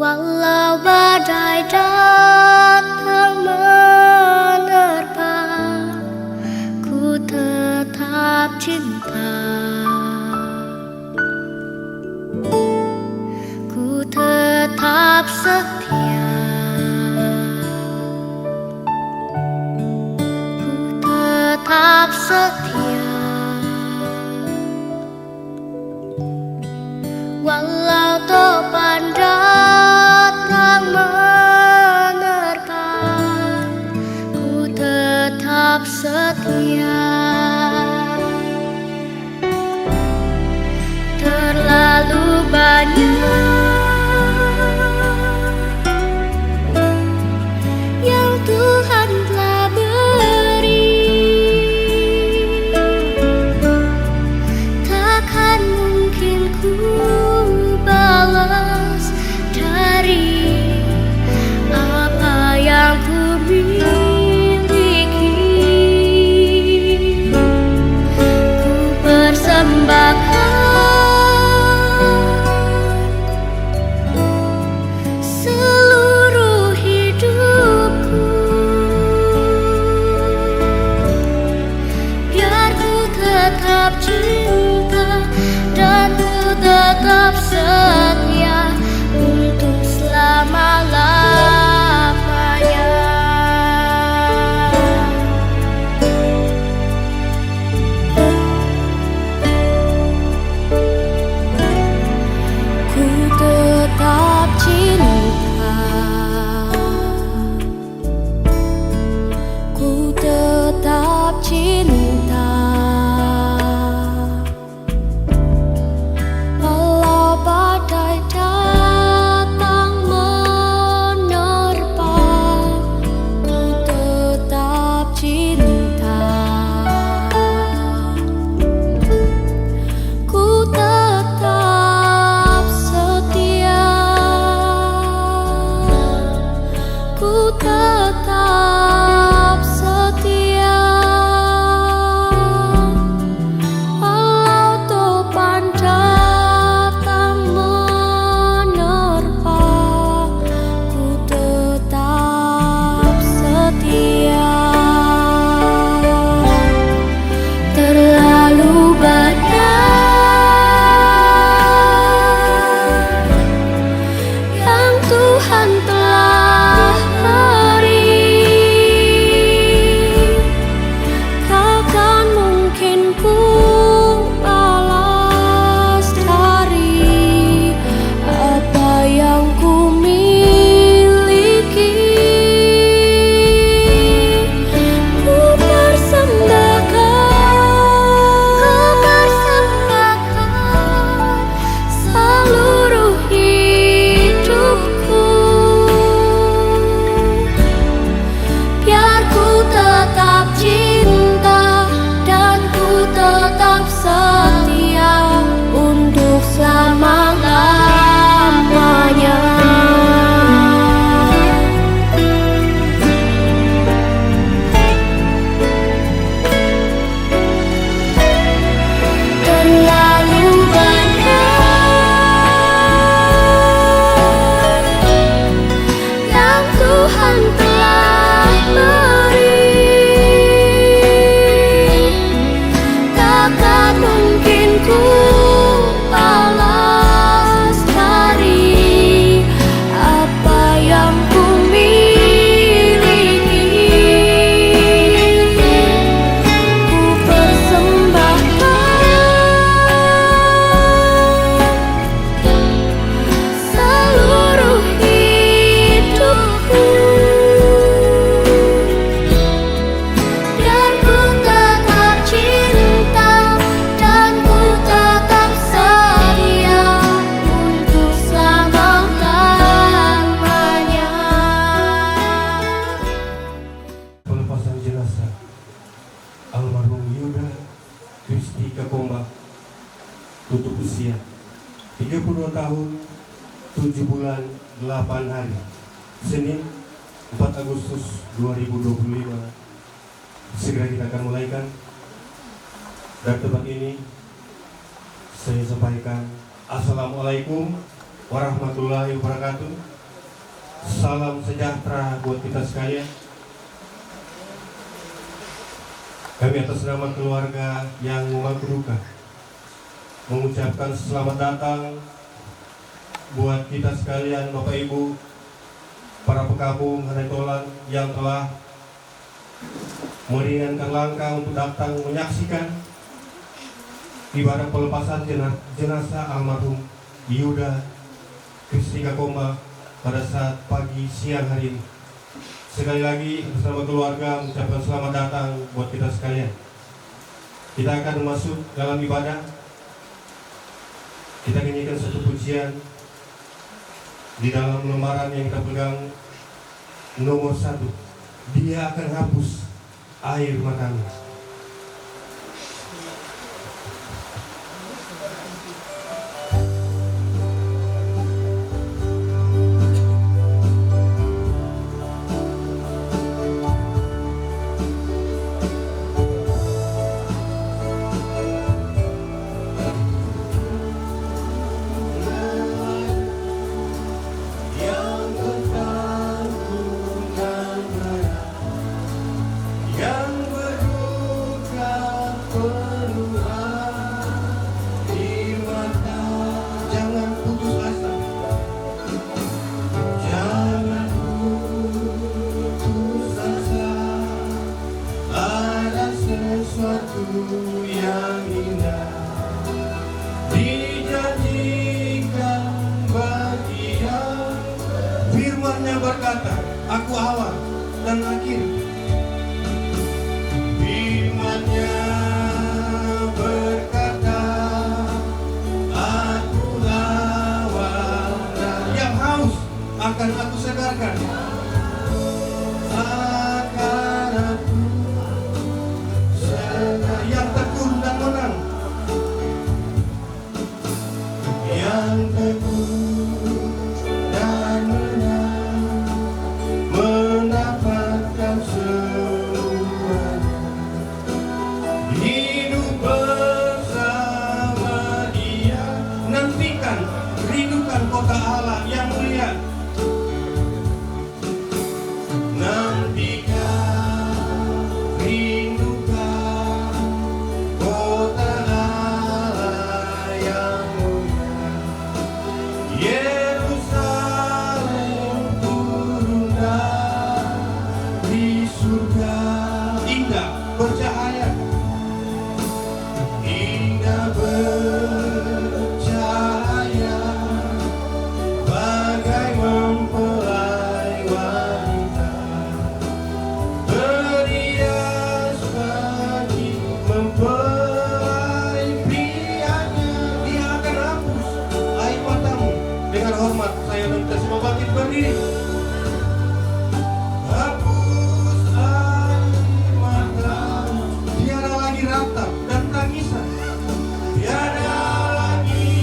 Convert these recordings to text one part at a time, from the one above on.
Walau badai datang menerpa, ku tetap cinta. Ku tetap setia. Ku tetap setia. Walau topan datang menerpa, ku tetap setia. Terlalu banyak yang Tuhan telah beri, takkan mungkin ku balas dari apa yang ku miliki. Ku persembahkan seluruh hidupku, biar ku tetap cinta dan ku tetap setia untuk selama-lamanya. Ku tetap cinta. Ku tetap cinta. Walau badai datang menerpa, ku tetap cinta. Ku tetap setia. Ku tetap setia. Walau topan datang menerpa, ku tetap setia. Terlalu banyak yang Tuhan telah beri, takkan mungkin ku balas dari apa yang ku miliki. Ku persembahkan seluruh hidupku, biar ku tetap cinta dan ku tetap setia untuk selama-lamanya. Terlalu banyak yang Tuhan telah beri, takkan mungkin ku balas dari apa yang ku miliki. Ku persembahkan seluruh hidupku, biar ku tetap cinta dan ku tetap setia untuk selama-lamanya. Pelepasan jenazah almarhum Yuda Kristi Kakomba tutup usia 32 tahun 7 bulan 8 hari, Senin 4 Agustus 2025. Segera kita akan mulaikan. Dari tempat ini saya sampaikan Assalamualaikum warahmatullahi wabarakatuh. Salam sejahtera buat kita sekalian. Kami atas nama keluarga yang memangku duka mengucapkan selamat datang buat kita sekalian, Bapak Ibu, para pekabung Hanetolan yang telah meringankan langkah untuk datang menyaksikan ibadah pelepasan jenazah almarhum Yuda Kristika Koma pada saat pagi siang hari ini. Sekali lagi bersama keluarga mengucapkan selamat datang buat kita sekalian. Kita akan masuk dalam ibadah. Kita nyanyikan satu pujian di dalam lembaran yang kita pegang, nomor 1. Dia akan hapus air matamu. Firman-Nya berkata, aku awal dan akhir. Firman-Nya berkata, aku awal dan yang haus akan aku segarkan. Akan aku segar yang tekun dan menang. Yang tekun dan menang, mendapatkan semuanya. Hidup bersama Dia, nantikan, rindukan kota Allah yang mulia. Nantikan, rindukan kota Allah yang mulia. Yerusalem turun dari surga, indah bercahaya, indah bercahaya, bagai mempelai wanita, berias bagi mempelai prianya. Dia akan hapus air matamu. Dengan hormat saya minta semua bangkit berdiri. Hapus air matamu. Tiada lagi ratap dan tangisan. Tiada lagi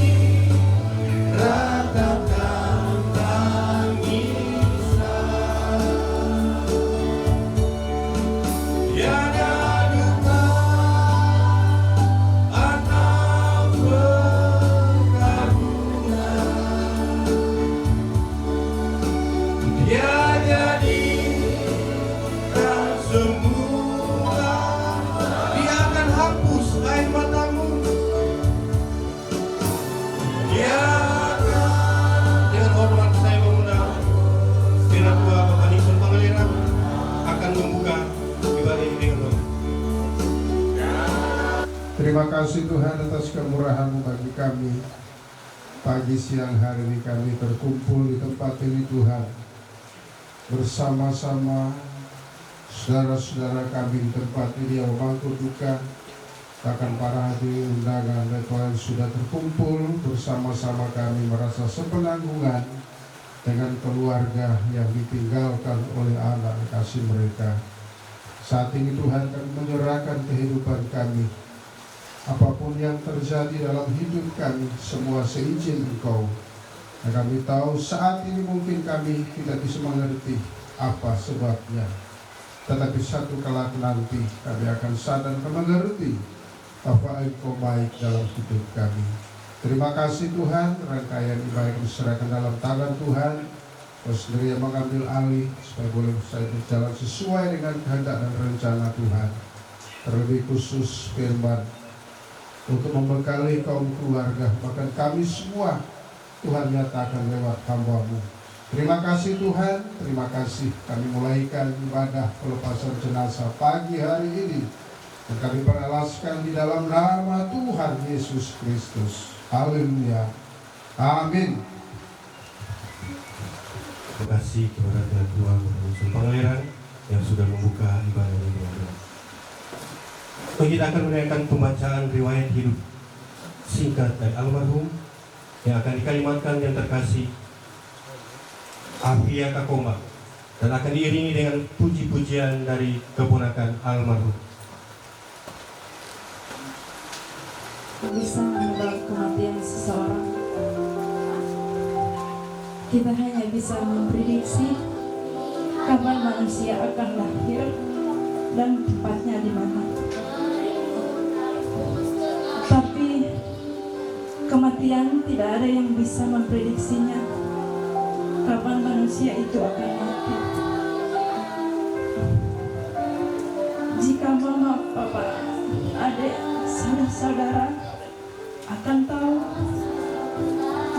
ratap dan tangisan. Tiada duka atau perkabungan. Dia jadi dan semua. Dia akan hapus air matamu. Dia akan, dengan hormat saya mengundang Penatua Bapak Nixon Pangalera akan membuka ibadah ini dengan doa. Terima kasih Tuhan atas kemurahan-Mu bagi kami. Pagi siang hari ini kami terkumpul di tempat ini Tuhan, bersama-sama saudara-saudara kami di tempat ini yang memangku duka, bahkan para hadirin undangan dan Tuhan sudah terkumpul bersama-sama kami merasa sepenanggungan dengan keluarga yang ditinggalkan oleh anak kasih mereka. Saat ini Tuhan kami menyerahkan kehidupan kami. Apapun yang terjadi dalam hidup kami, semua seizin Engkau. Dan kami tahu saat ini mungkin kami tidak bisa mengerti apa sebabnya. Tetapi satu kelak nanti kami akan sadar dan mengerti bahwa Engkau baik dalam hidup kami. Terima kasih Tuhan, rangkaian ibadah diserahkan dalam tangan Tuhan. Kau sendiri yang mengambil alih supaya boleh saya berjalan sesuai dengan kehendak dan rencana Tuhan. Terlebih khusus firman untuk membekali kaum keluarga, bahkan kami semua Tuhan nyatakan lewat hamba-Mu. Terima kasih Tuhan, terima kasih. Kami mulaikan ibadah pelepasan jenazah pagi hari ini, dan kami beralaskan di dalam nama Tuhan Yesus Kristus. Haleluya. Amin. Terima kasih kepada Tuhan Tuhan Yesus Pangeran yang sudah membuka ibadah ini. Kita akan mendengarkan pembacaan riwayat hidup singkat dari almarhum yang akan dikalimatkan yang terkasih Afia Kakomba, dan akan diiringi dengan puji-pujian dari keponakan almarhum. Bisa menebak kematian seseorang. Kita hanya bisa memprediksi kapan manusia akan lahir dan tepatnya di mana. Tapi kematian tidak ada yang bisa memprediksinya kapan manusia itu akan mati. Jika mama, papa, adik, saudara akan tahu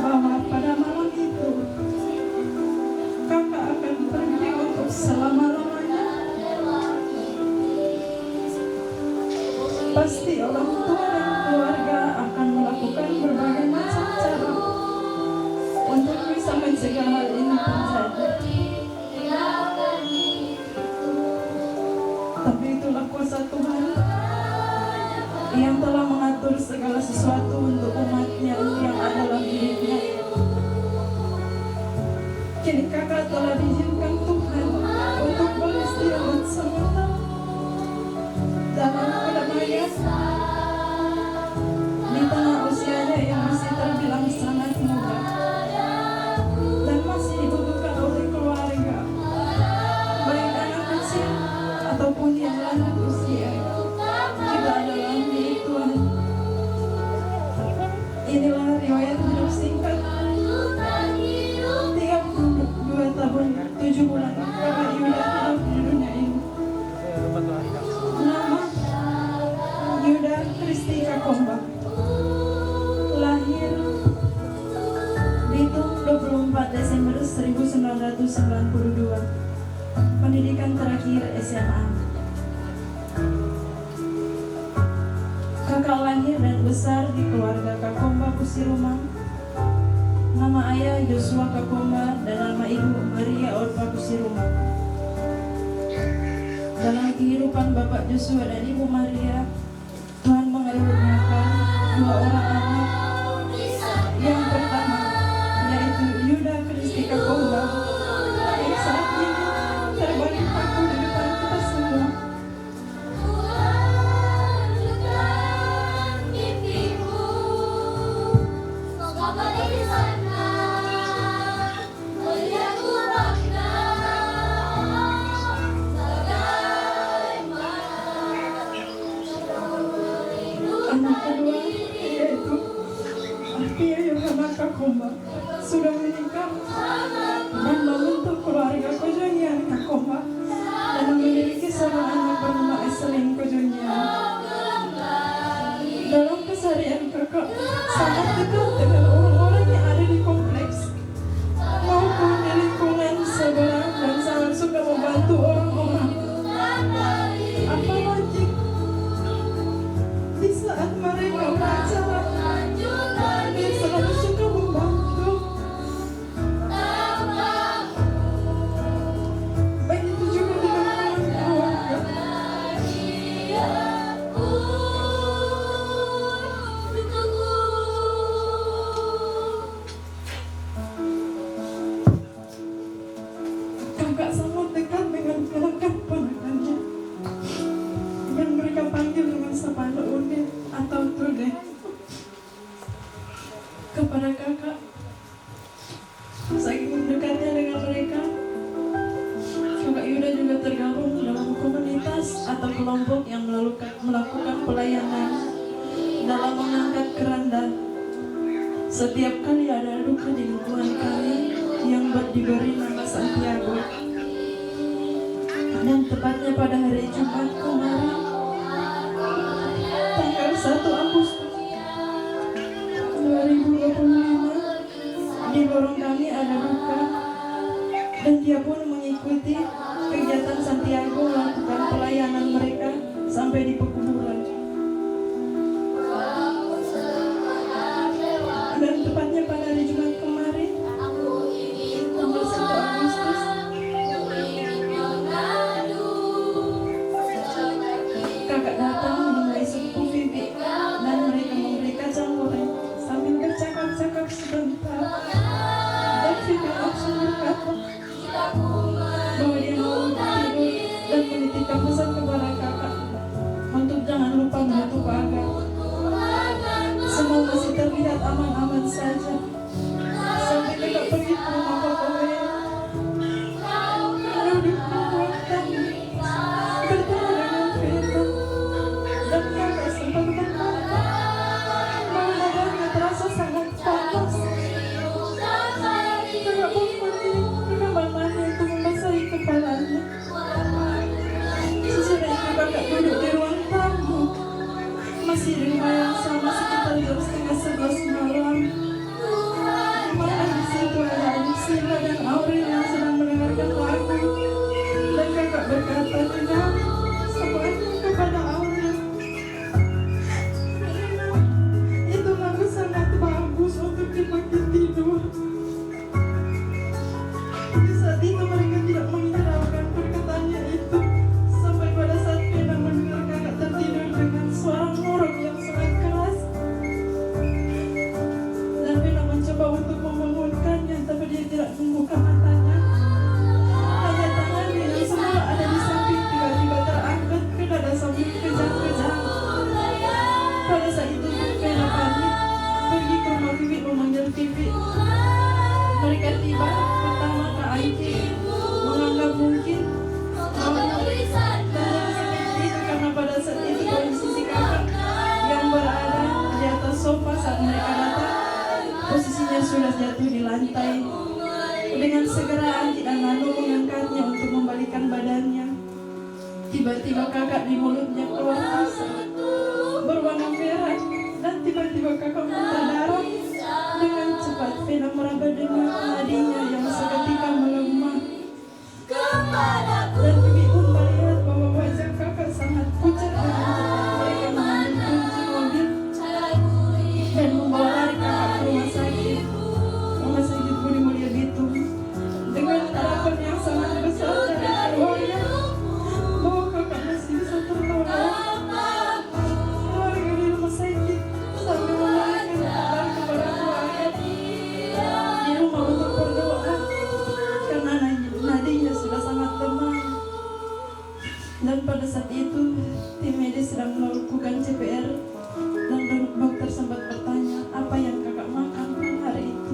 bahwa pada malam itu kakak akan pergi untuk selama-lamanya, pasti orang tua dan keluarga akan melakukan berbagai macam cara untuk bisa mencegah hal ini terjadi. Tapi itulah kuasa Tuhan yang telah mengatur segala sesuatu untuk umatnya yang ada dalam hidupnya. Kini kakak telah diizinkan Tuhan untuk beristirahat sebentar dalam kedamaian di tengah usianya yang masih terbilang sangat muda dan masih dibutuhkan oleh keluarga, baik anak kecil ataupun yang lanjut usia. Kita adalah milik Tuhan. Inilah riwayat hidup singkat 32 tahun 7 bulan kakak Yuda hidup di dunia ini. Nama Yuda Kristi Kakomba. Lahir Bitung 24 Desember 1992. Pendidikan terakhir SMA. Kakak lahir dan besar di keluarga Kakomba Kusirumang. Nama ayah Joshua Kakomba dan nama ibu Maria Orpa Kusirumang. Dalam kehidupan Bapak Joshua dan Ibu Maria, Tuhan mengaruniakan 2 orang anak. Yang pertama yaitu Yuda Kristi Kakomba yang saat ini terbalik kaku di depan kita semua. Anak kedua yaitu Afia Yohana Kakomba sudah menikah dan membentuk keluarga Kojonian Kakomba dan memiliki seorang anak bernama Eselin Kojonian. Dalam keseharian kakak sangat dekat dengan orang-orang yang ada di kompleks maupun di lingkungan sebelah dan sangat suka membantu orang-orang. Apalagi di saat mereka beracara, dia selalu suka membantu. Begitu juga dengan keluarga. Kakak sangat dekat dengan ponakan-ponakannya yang mereka panggil dengan sapaan Ude atau Tude. Kepada kakak, saking dekatnya dengan mereka, kakak Yuda juga tergabung dalam komunitas atau kelompok yang melakukan pelayanan dalam mengangkat keranda. Setiap kali ada duka di lingkungan kami yang diberi nama Dan tepatnya pada hari Jumat kemarin, tanggal 1 Agustus 2025, di lorong kami ada duka, dan dia pun mengikuti kegiatan Santiago melakukan pelayanan mereka sampai di pekuburan. Dan tepatnya pada hari Jumat kemarin, tanggal 1 Agustus, kakak datang menemui sepupu Vivi dan mereka memberi kacang goreng sambil bercakap-cakap sebentar. Dan Vivi langsung berkata bahwa dia mau tidur dan menitipkan pesan kepada kakak untuk jangan lupa menutup pagar. Semua masih terlihat aman-aman saja sampai kakak pergi ke rumah Papa Wei. Duduk di ruang tamu bertemu dengan Vita, dan kakak sempat berkata bahwa dadanya terasa sangat panas. Kakak pun pergi ke kamar mandi untuk membasahi kepalanya. Sesudah itu kakak duduk di ruang tamu, masih di rumah yang sama sekitar jam 10:30 malam. Dimana di situ ada adik Sila dan Aurel yang sedang mendengarkan lagu. Dan kakak berkata dengan semuanya kepada Aurel, itu lagu sangat bagus untuk dipakai tidur. Di saat itu mereka tidak menghiraukan perkataannya itu, sampai pada saat Vena mendengar kakak tertidur dengan suara ngorok yang sangat keras. Dan Vena mencoba untuk membangunkannya, tapi dia tidak membuka matanya. Hanya tangannya yang semula ada di samping tiba-tiba terangkat ke dada sambil kejang-kejang. Pada saat itu Vena panik, pergi ke rumah Vivi memanggil Vivi. Mereka tiba, pertama Kak Aiki menganggap mungkin itu karena pada saat itu posisi kakak yang berada di atas sofa saat mereka datang, posisinya sudah jatuh di lantai. Dengan segera Aiki dan Nano mengangkatnya untuk membalikkan badannya. Tiba-tiba kakak di mulutnya keluar asap berwarna merah, dan tiba-tiba kakak muntah darah. Dengan cepat Vena meraba dengan nadinya yang seketika melemah. Dan Vivi pun melihat bahwa wajah kakak sangat pucat. Dengan cepat mereka mengambil kunci mobil dan membawa lari kakak ke rumah sakit Budi Mulia Bitung, dengan harapan yang sangat besar dari keluarga bahwa kakak masih bisa tertolong. Keluarga di rumah sakit sambil memberikan kabar kepada keluarga di rumah untuk berdoa karena nadinya sudah sangat lemah. Dan pada saat itu tim medis sedang melakukan CPR, dan dokter sempat bertanya apa yang kakak makan hari itu.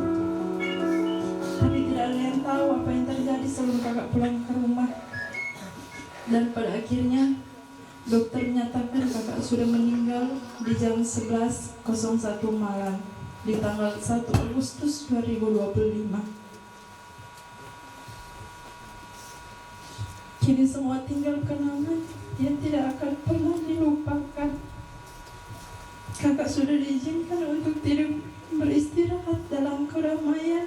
Tapi tidak ada yang tahu apa yang terjadi sebelum kakak pulang ke rumah. Dan pada akhirnya dokter menyatakan kakak sudah meninggal di jam 11.01 malam di tanggal 1 Agustus 2025. Kini semua tinggal kenangan yang tidak akan pernah dilupakan. Kakak sudah diizinkan untuk tidur beristirahat dalam keramaian.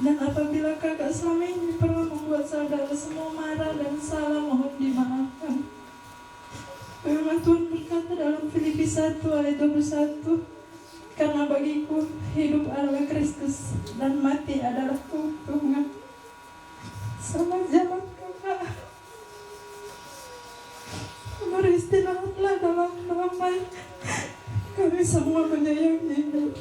Dan apabila kakak selama ini pernah membuat saudara semua marah dan salah, mohon dimaafkan. Firman Tuhan berkata dalam Filipi 1 ayat 21, karena bagiku hidup adalah Kristus dan mati adalah keuntungan. Selamat jalan kakak. Beristirahatlah dalam damai. Kami semua menyayangimu.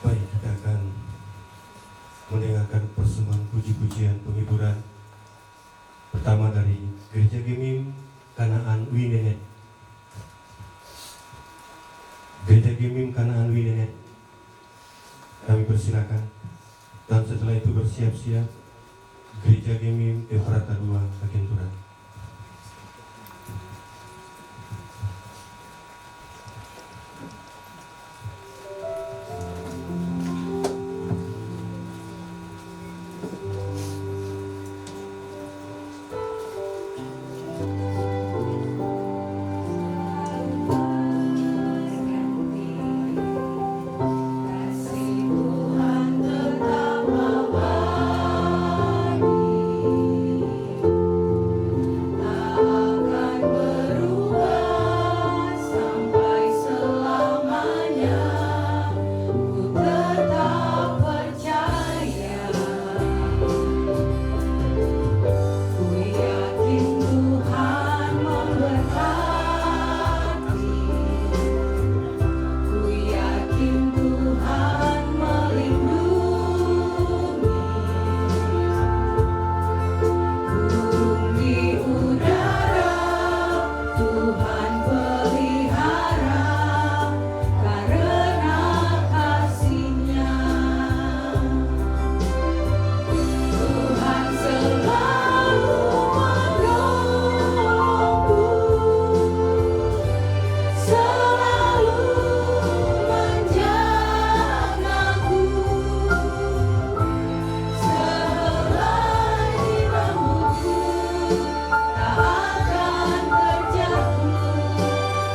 Baik, kita akan mendengarkan persembahan puji-pujian penghiburan pertama dari Gereja Gemim Kanaan Winenet. Gereja Gemim Kanaan Winenet dipersilakan. Dan setelah itu bersiap-siap Gereja Gemim Efrata 2 Pakenturan. Kasih Tuhan tetap abadi, tak akan berubah sampai selamanya. Ku tetap percaya, ku yakin Tuhan memberkati. Ku yakin Tuhan melindungi. Burung di udara Tuhan pelihara karena kasih-Nya. Tuhan selalu menolongku, selalu menjagaku. Sehelai rambutku tak akan terjatuh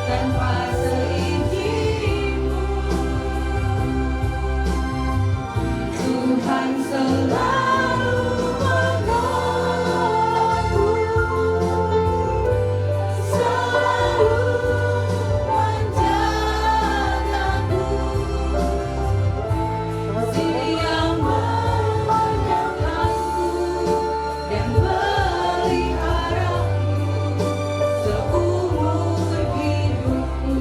tanpa seizinmu. Tuhan selalu menolongku, selalu menjagaku. Dia menyertaku dan peliharaku seumur hidupku.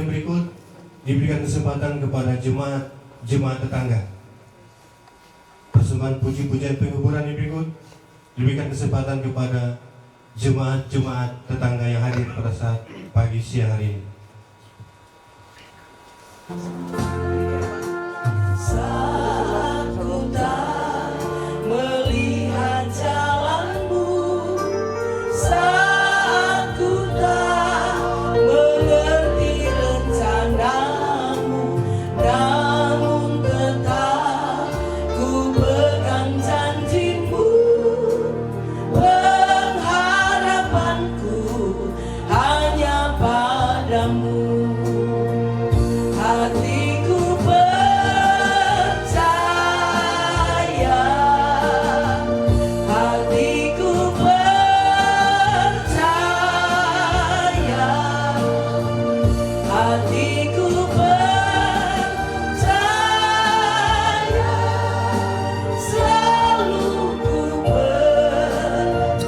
yang berikut diberikan kesempatan kepada jemaat tetangga. Persembahan puji-pujian penghiburan yang berikut diberikan kesempatan kepada jemaat tetangga yang hadir pada saat pagi siang hari ini. Saat ku tak melihat jalanmu, saat ku tak mengerti rencanamu, namun tetap ku pegang janjimu. Pengharapanku hanya padamu. Hatiku percaya, hatiku percaya, hatiku percaya, selalu ku percaya.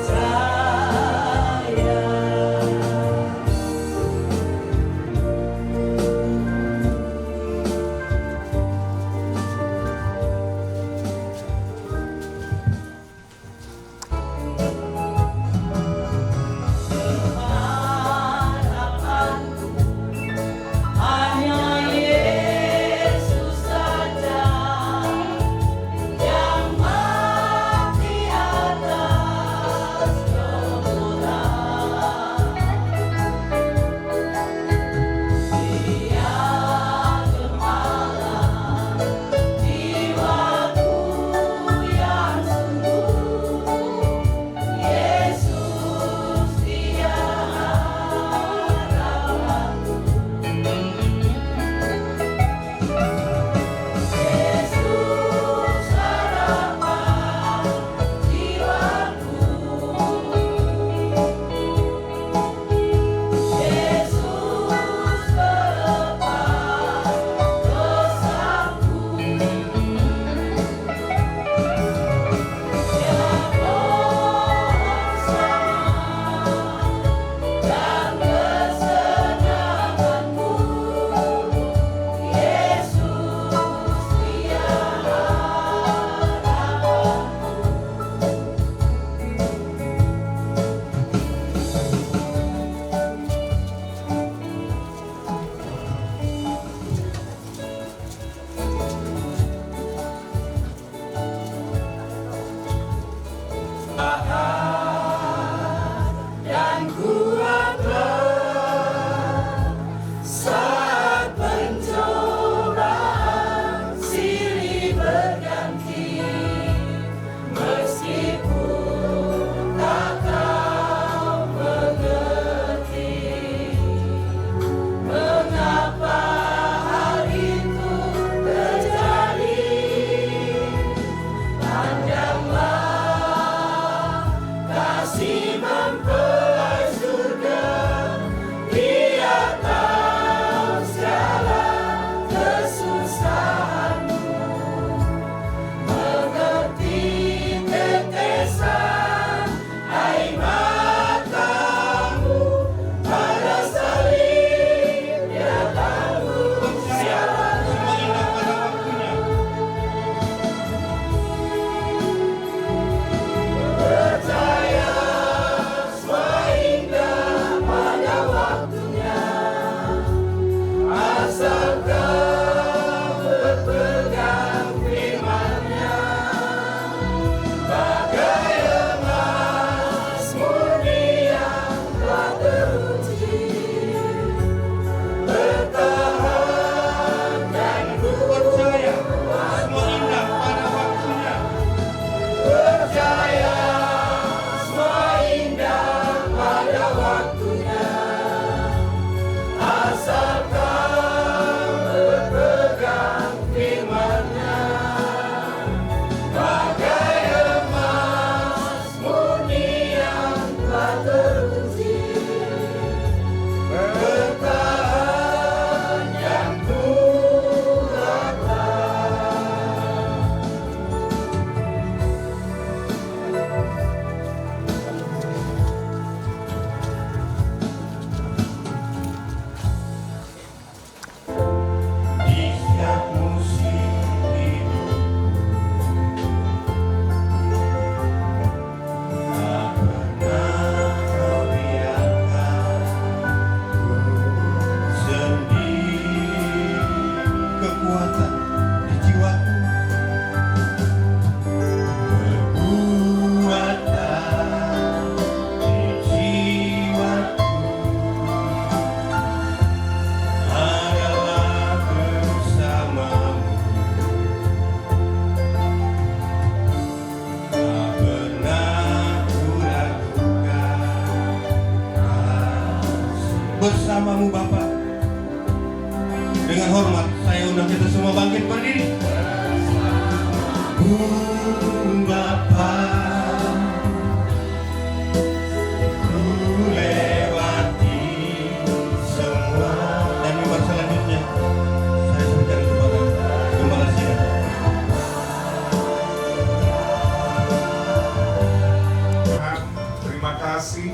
bersamamu Bapa. Dengan hormat saya undang kita semua bangkit berdiri. Bapa, ku lewati semua. Dan mimbar selanjutnya saya berikan kepada Gembala Sidang. Tuhan, terima kasih.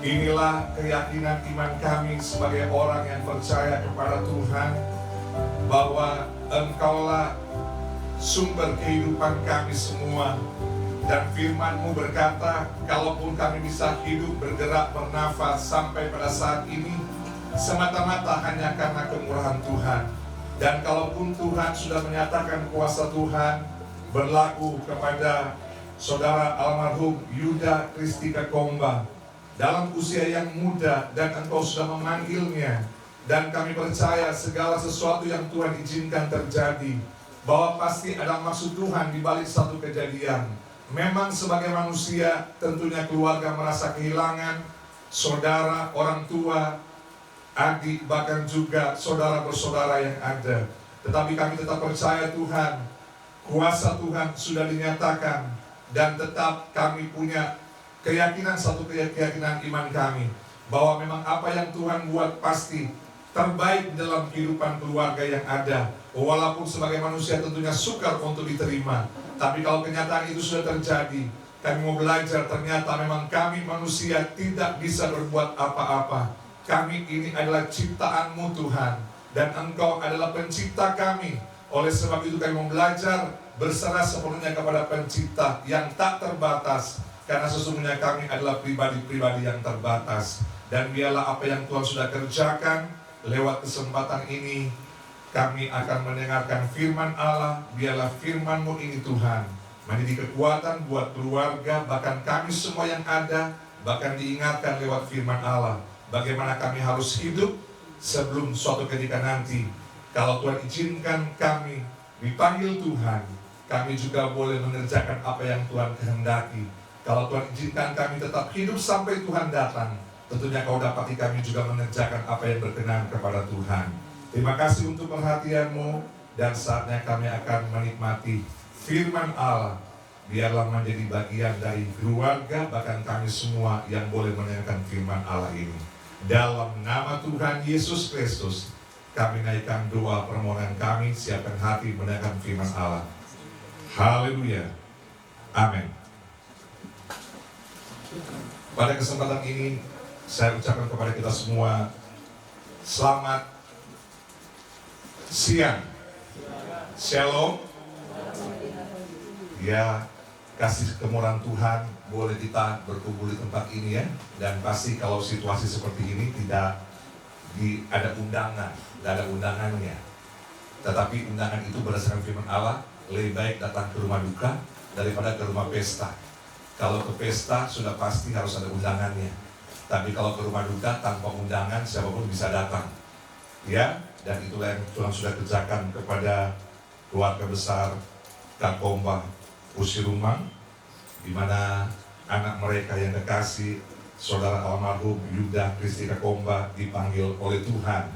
Inilah keyakinan iman kami sebagai orang yang percaya kepada Tuhan, bahwa Engkaulah sumber kehidupan kami semua. Dan firman-Mu berkata, kalaupun kami bisa hidup, bergerak, bernafas sampai pada saat ini, semata-mata hanya karena kemurahan Tuhan. Dan kalaupun Tuhan sudah menyatakan kuasa Tuhan berlaku kepada saudara almarhum Yuda Kristika Komba dalam usia yang muda, dan Engkau sudah memanggilnya, dan kami percaya segala sesuatu yang Tuhan izinkan terjadi, bahwa pasti ada maksud Tuhan di balik satu kejadian. Memang sebagai manusia tentunya keluarga merasa kehilangan saudara, orang tua, adik, bahkan juga saudara bersaudara yang ada. Tetapi kami tetap percaya Tuhan, kuasa Tuhan sudah dinyatakan, dan tetap kami punya keyakinan, satu keyakinan iman kami, bahwa memang apa yang Tuhan buat pasti terbaik dalam kehidupan keluarga yang ada. Walaupun sebagai manusia tentunya sukar untuk diterima, tapi kalau kenyataan itu sudah terjadi, kami mau belajar ternyata memang kami manusia tidak bisa berbuat apa-apa. Kami ini adalah ciptaan-Mu Tuhan, dan Engkau adalah pencipta kami. Oleh sebab itu kami mau belajar berserah sepenuhnya kepada pencipta yang tak terbatas, karena sesungguhnya kami adalah pribadi-pribadi yang terbatas. Dan biarlah apa yang Tuhan sudah kerjakan lewat kesempatan ini, kami akan mendengarkan firman Allah. Biarlah firman-Mu ini Tuhan menjadi kekuatan buat keluarga, bahkan kami semua yang ada, bahkan diingatkan lewat firman Allah bagaimana kami harus hidup sebelum suatu ketika nanti, kalau Tuhan izinkan kami dipanggil Tuhan, kami juga boleh mengerjakan apa yang Tuhan kehendaki. Kalau Tuhan izinkan kami tetap hidup sampai Tuhan datang, tentunya Kau dapati kami juga mengerjakan apa yang berkenan kepada Tuhan. Terima kasih untuk perhatian-Mu, dan saatnya kami akan menikmati firman Allah. Biarlah menjadi bagian dari keluarga, bahkan kami semua yang boleh mendengarkan firman Allah ini. Dalam nama Tuhan Yesus Kristus, kami naikkan doa permohonan kami, siapkan hati mendengarkan firman Allah. Haleluya. Amin. Pada kesempatan ini, saya ucapkan kepada kita semua, selamat siang. Shalom. Ya, kasih kemurahan Tuhan boleh kita berkumpul di tempat ini ya. Dan pasti kalau situasi seperti ini tidak ada undangan, tidak ada undangannya. Tetapi undangan itu berdasarkan firman Allah, lebih baik datang ke rumah duka daripada ke rumah pesta. Kalau ke pesta sudah pasti harus ada undangannya. Tapi kalau ke rumah duka tanpa undangan, siapapun bisa datang. Ya, dan itulah yang Tuhan sudah kerjakan kepada keluarga besar Kak Komba Usirumang, di mana anak mereka yang kekasih, saudara almarhum Yuda Kristika Komba dipanggil oleh Tuhan.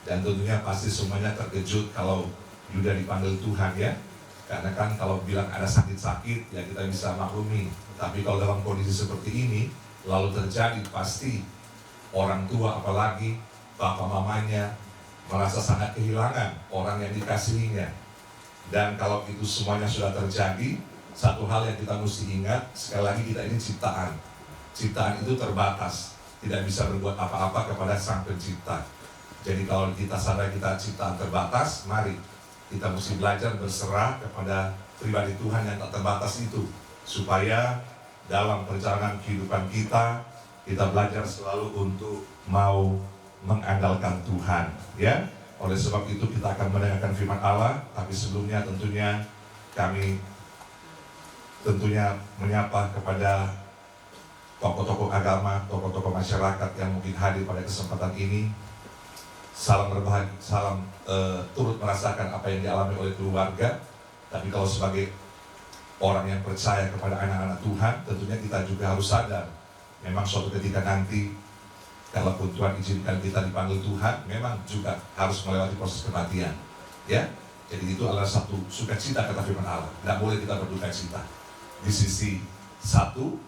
Dan tentunya pasti semuanya terkejut kalau Yuda dipanggil Tuhan ya. Karena kan kalau bilang ada sakit-sakit, ya kita bisa maklumi. Tapi kalau dalam kondisi seperti ini, lalu terjadi, pasti orang tua apalagi bapak mamanya merasa sangat kehilangan orang yang dikasihinya. Dan kalau itu semuanya sudah terjadi, satu hal yang kita mesti ingat, sekali lagi kita ini ciptaan. Ciptaan itu terbatas, tidak bisa berbuat apa-apa kepada Sang Pencipta. Jadi kalau kita sadar kita ciptaan terbatas, mari kita mesti belajar berserah kepada pribadi Tuhan yang tak terbatas itu, supaya dalam perjalanan kehidupan kita belajar selalu untuk mau mengandalkan Tuhan ya. Oleh sebab itu kita akan mendengarkan firman Allah, tapi sebelumnya tentunya kami menyapa kepada tokoh-tokoh agama, tokoh-tokoh masyarakat yang mungkin hadir pada kesempatan ini. Salam berbahagia, salam turut merasakan apa yang dialami oleh keluarga. Tapi kalau sebagai orang yang percaya kepada anak-anak Tuhan, tentunya kita juga harus sadar, memang suatu ketika nanti Kalaupun Tuhan izinkan kita dipanggil Tuhan, memang juga harus melewati proses kematian. Ya, jadi itu adalah satu sukacita kata firman Allah. Tidak boleh kita berduka cita. Di sisi satu,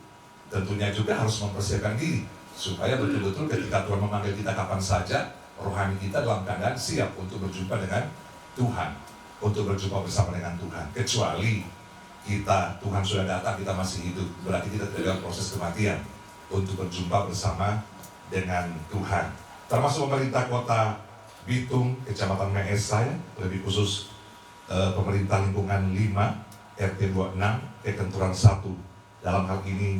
tentunya juga harus mempersiapkan diri supaya betul-betul ketika Tuhan memanggil kita kapan saja, rohani kita dalam keadaan siap untuk berjumpa dengan Tuhan, untuk berjumpa bersama dengan Tuhan. Kecuali Tuhan sudah datang, kita masih hidup, berarti kita tidak dalam proses kematian untuk berjumpa bersama dengan Tuhan. Termasuk pemerintah kota Bitung, Kecamatan Meesa, lebih khusus pemerintah lingkungan 5, RT 26, Ketenturan 1. Dalam hal ini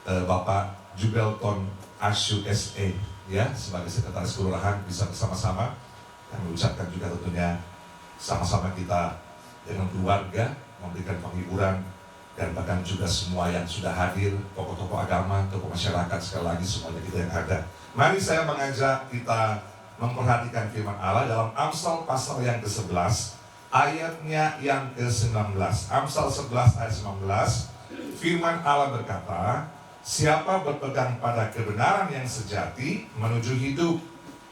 Bapak Jubelton Asyu SE, ya, sebagai sekretaris kelurahan bisa bersama-sama dan mengucapkan juga tentunya sama-sama kita dengan keluarga memberikan penghiburan, dan bahkan juga semua yang sudah hadir, tokoh-tokoh agama, tokoh masyarakat, sekali lagi semuanya kita yang ada. Mari saya mengajak kita memperhatikan firman Allah dalam Amsal pasal yang ke-11, ayatnya yang ke-19. Amsal 11 ayat 19, firman Allah berkata, siapa berpegang pada kebenaran yang sejati menuju hidup,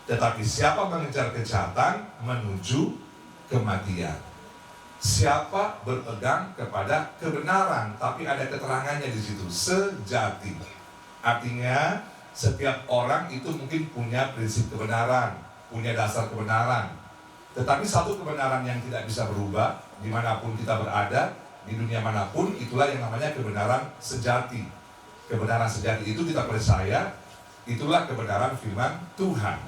tetapi siapa mengejar kejahatan menuju kematian. Siapa berpegang kepada kebenaran, tapi ada keterangannya di situ, sejati. Artinya setiap orang itu mungkin punya prinsip kebenaran, punya dasar kebenaran. Tetapi satu kebenaran yang tidak bisa berubah, dimanapun kita berada, di dunia manapun, itulah yang namanya kebenaran sejati. Kebenaran sejati itu kita percaya, itulah kebenaran firman Tuhan.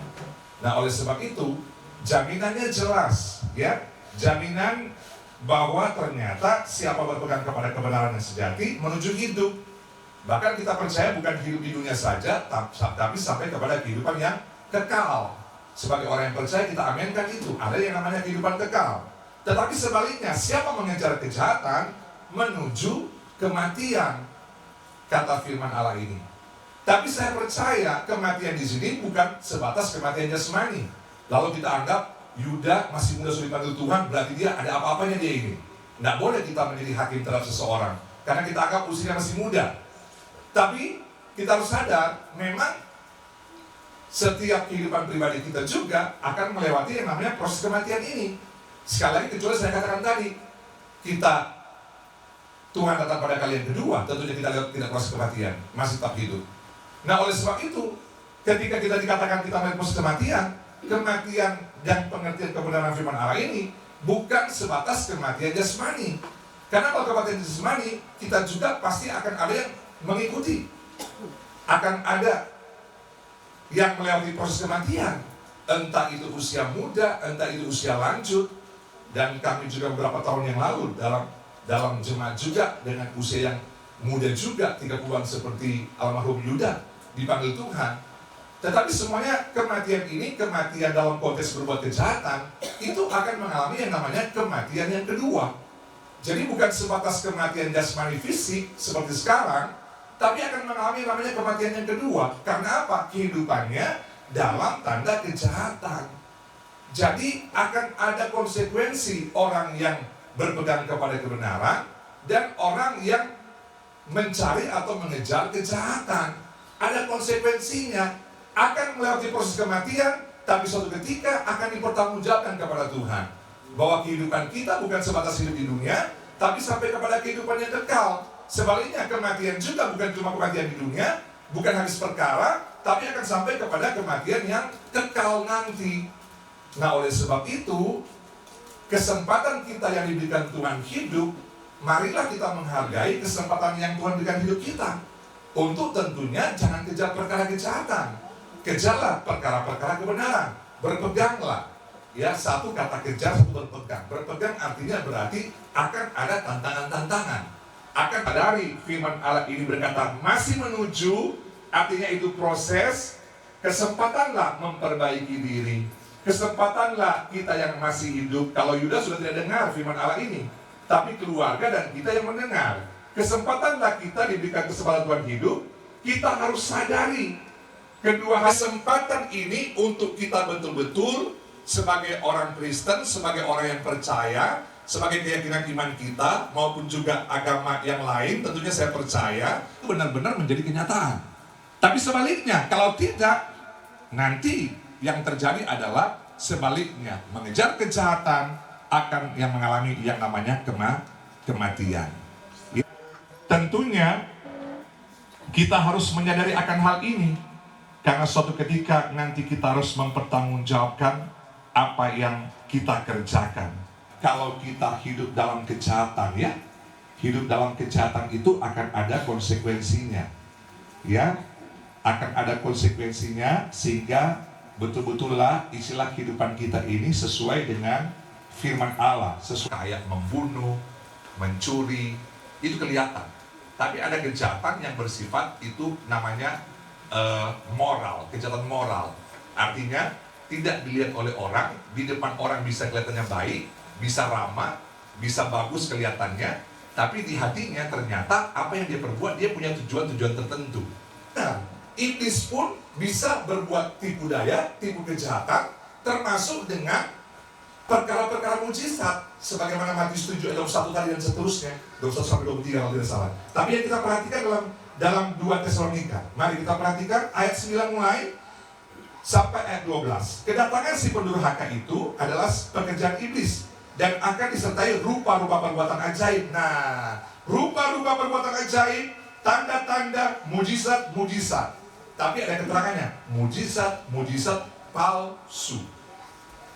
Nah, oleh sebab itu, jaminannya jelas, ya, jaminan bahwa ternyata siapa berpegang kepada kebenaran yang sejati menuju hidup. Bahkan kita percaya bukan hidup di dunia saja, tapi sampai kepada kehidupan yang kekal. Sebagai orang yang percaya kita aminkan itu, ada yang namanya kehidupan kekal. Tetapi sebaliknya, siapa mengejar kejahatan menuju kematian, kata firman Allah ini. Tapi saya percaya kematian di sini bukan sebatas kematian jasmani. Lalu kita anggap Yuda masih muda sudah dipanggil Tuhan, berarti dia ada apa-apanya dia ini. Tidak boleh kita menjadi hakim terhadap seseorang, karena kita anggap usianya masih muda. Tapi kita harus sadar, memang setiap kehidupan pribadi kita juga akan melewati yang namanya proses kematian ini. Sekali lagi, kecuali saya katakan tadi, Tuhan datang pada kali yang kedua, tentunya kita tidak proses kematian, masih tetap hidup. Nah, oleh sebab itu, ketika kita dikatakan kita melewati proses kematian dan pengertian kebenaran firman Allah ini bukan sebatas kematian jasmani. Karena kalau kematian jasmani, kita juga pasti akan ada yang mengikuti. Akan ada yang melewati proses kematian. Entah itu usia muda, entah itu usia lanjut. Dan kami juga beberapa tahun yang lalu dalam jemaat juga dengan usia yang muda juga, 30-an seperti almarhum Yuda, dipanggil Tuhan. Tetapi semuanya kematian ini, kematian dalam konteks berbuat kejahatan, itu akan mengalami yang namanya kematian yang kedua. Jadi bukan sebatas kematian jasmani fisik seperti sekarang, tapi akan mengalami yang namanya kematian yang kedua. Karena apa? Kehidupannya dalam tanda kejahatan. Jadi akan ada konsekuensi orang yang berpegang kepada kebenaran dan orang yang mencari atau mengejar kejahatan. Ada konsekuensinya. Akan melewati proses kematian, tapi suatu ketika akan dipertanggungjawabkan kepada Tuhan. Bahwa kehidupan kita bukan sebatas hidup di dunia, tapi sampai kepada kehidupan yang kekal. Sebaliknya, kematian juga bukan cuma kematian di dunia, bukan habis perkara, tapi akan sampai kepada kematian yang kekal nanti. Nah, oleh sebab itu, kesempatan kita yang diberikan Tuhan hidup, marilah kita menghargai kesempatan yang Tuhan berikan hidup kita. Untuk tentunya jangan kejar perkara kejahatan. Kejarlah perkara-perkara kebenaran. Berpeganglah. Ya, satu kata kejar, satu berpegang. Berpegang artinya berarti akan ada tantangan-tantangan. Akan dari firman Allah ini berkata masih menuju, artinya itu proses. Kesempatanlah memperbaiki diri. Kesempatanlah kita yang masih hidup. Kalau Yuda sudah tidak dengar firman Allah ini, tapi keluarga dan kita yang mendengar. Kesempatanlah kita diberikan kesempatan Tuhan hidup. Kita harus sadari kedua kesempatan ini untuk kita betul-betul sebagai orang Kristen, sebagai orang yang percaya, sebagai keyakinan iman kita, maupun juga agama yang lain, tentunya saya percaya benar-benar menjadi kenyataan. Tapi sebaliknya, kalau tidak, nanti yang terjadi adalah sebaliknya, mengejar kejahatan akan yang mengalami yang namanya kematian. Tentunya kita harus menyadari akan hal ini, karena suatu ketika nanti kita harus mempertanggungjawabkan apa yang kita kerjakan. Kalau kita hidup dalam kejahatan, ya, hidup dalam kejahatan itu akan ada konsekuensinya, ya, akan ada konsekuensinya, sehingga betul-betullah istilah kehidupan kita ini sesuai dengan firman Allah, sesuai kayak membunuh, mencuri, itu kelihatan. Tapi ada kejahatan yang bersifat itu namanya moral, kejahatan moral. Artinya tidak dilihat oleh orang, di depan orang bisa kelihatannya baik, bisa ramah, bisa bagus kelihatannya, tapi di hatinya ternyata apa yang dia perbuat, dia punya tujuan-tujuan tertentu. Nah, iblis pun bisa berbuat tipu daya, tipu kejahatan, termasuk dengan perkara-perkara mujizat, sebagaimana Matius 7 ayat 1 tadi dan seterusnya, 21-23 kalau tidak salah. Tapi yang kita perhatikan dalam 2 Tesalonika, mari kita perhatikan ayat 9 mulai sampai ayat 12. Kedatangan si pendurhaka itu adalah pekerjaan iblis dan akan disertai rupa-rupa perbuatan ajaib. Nah, rupa-rupa perbuatan ajaib, tanda-tanda, mujizat-mujizat. Tapi ada keterangannya, mujizat-mujizat palsu.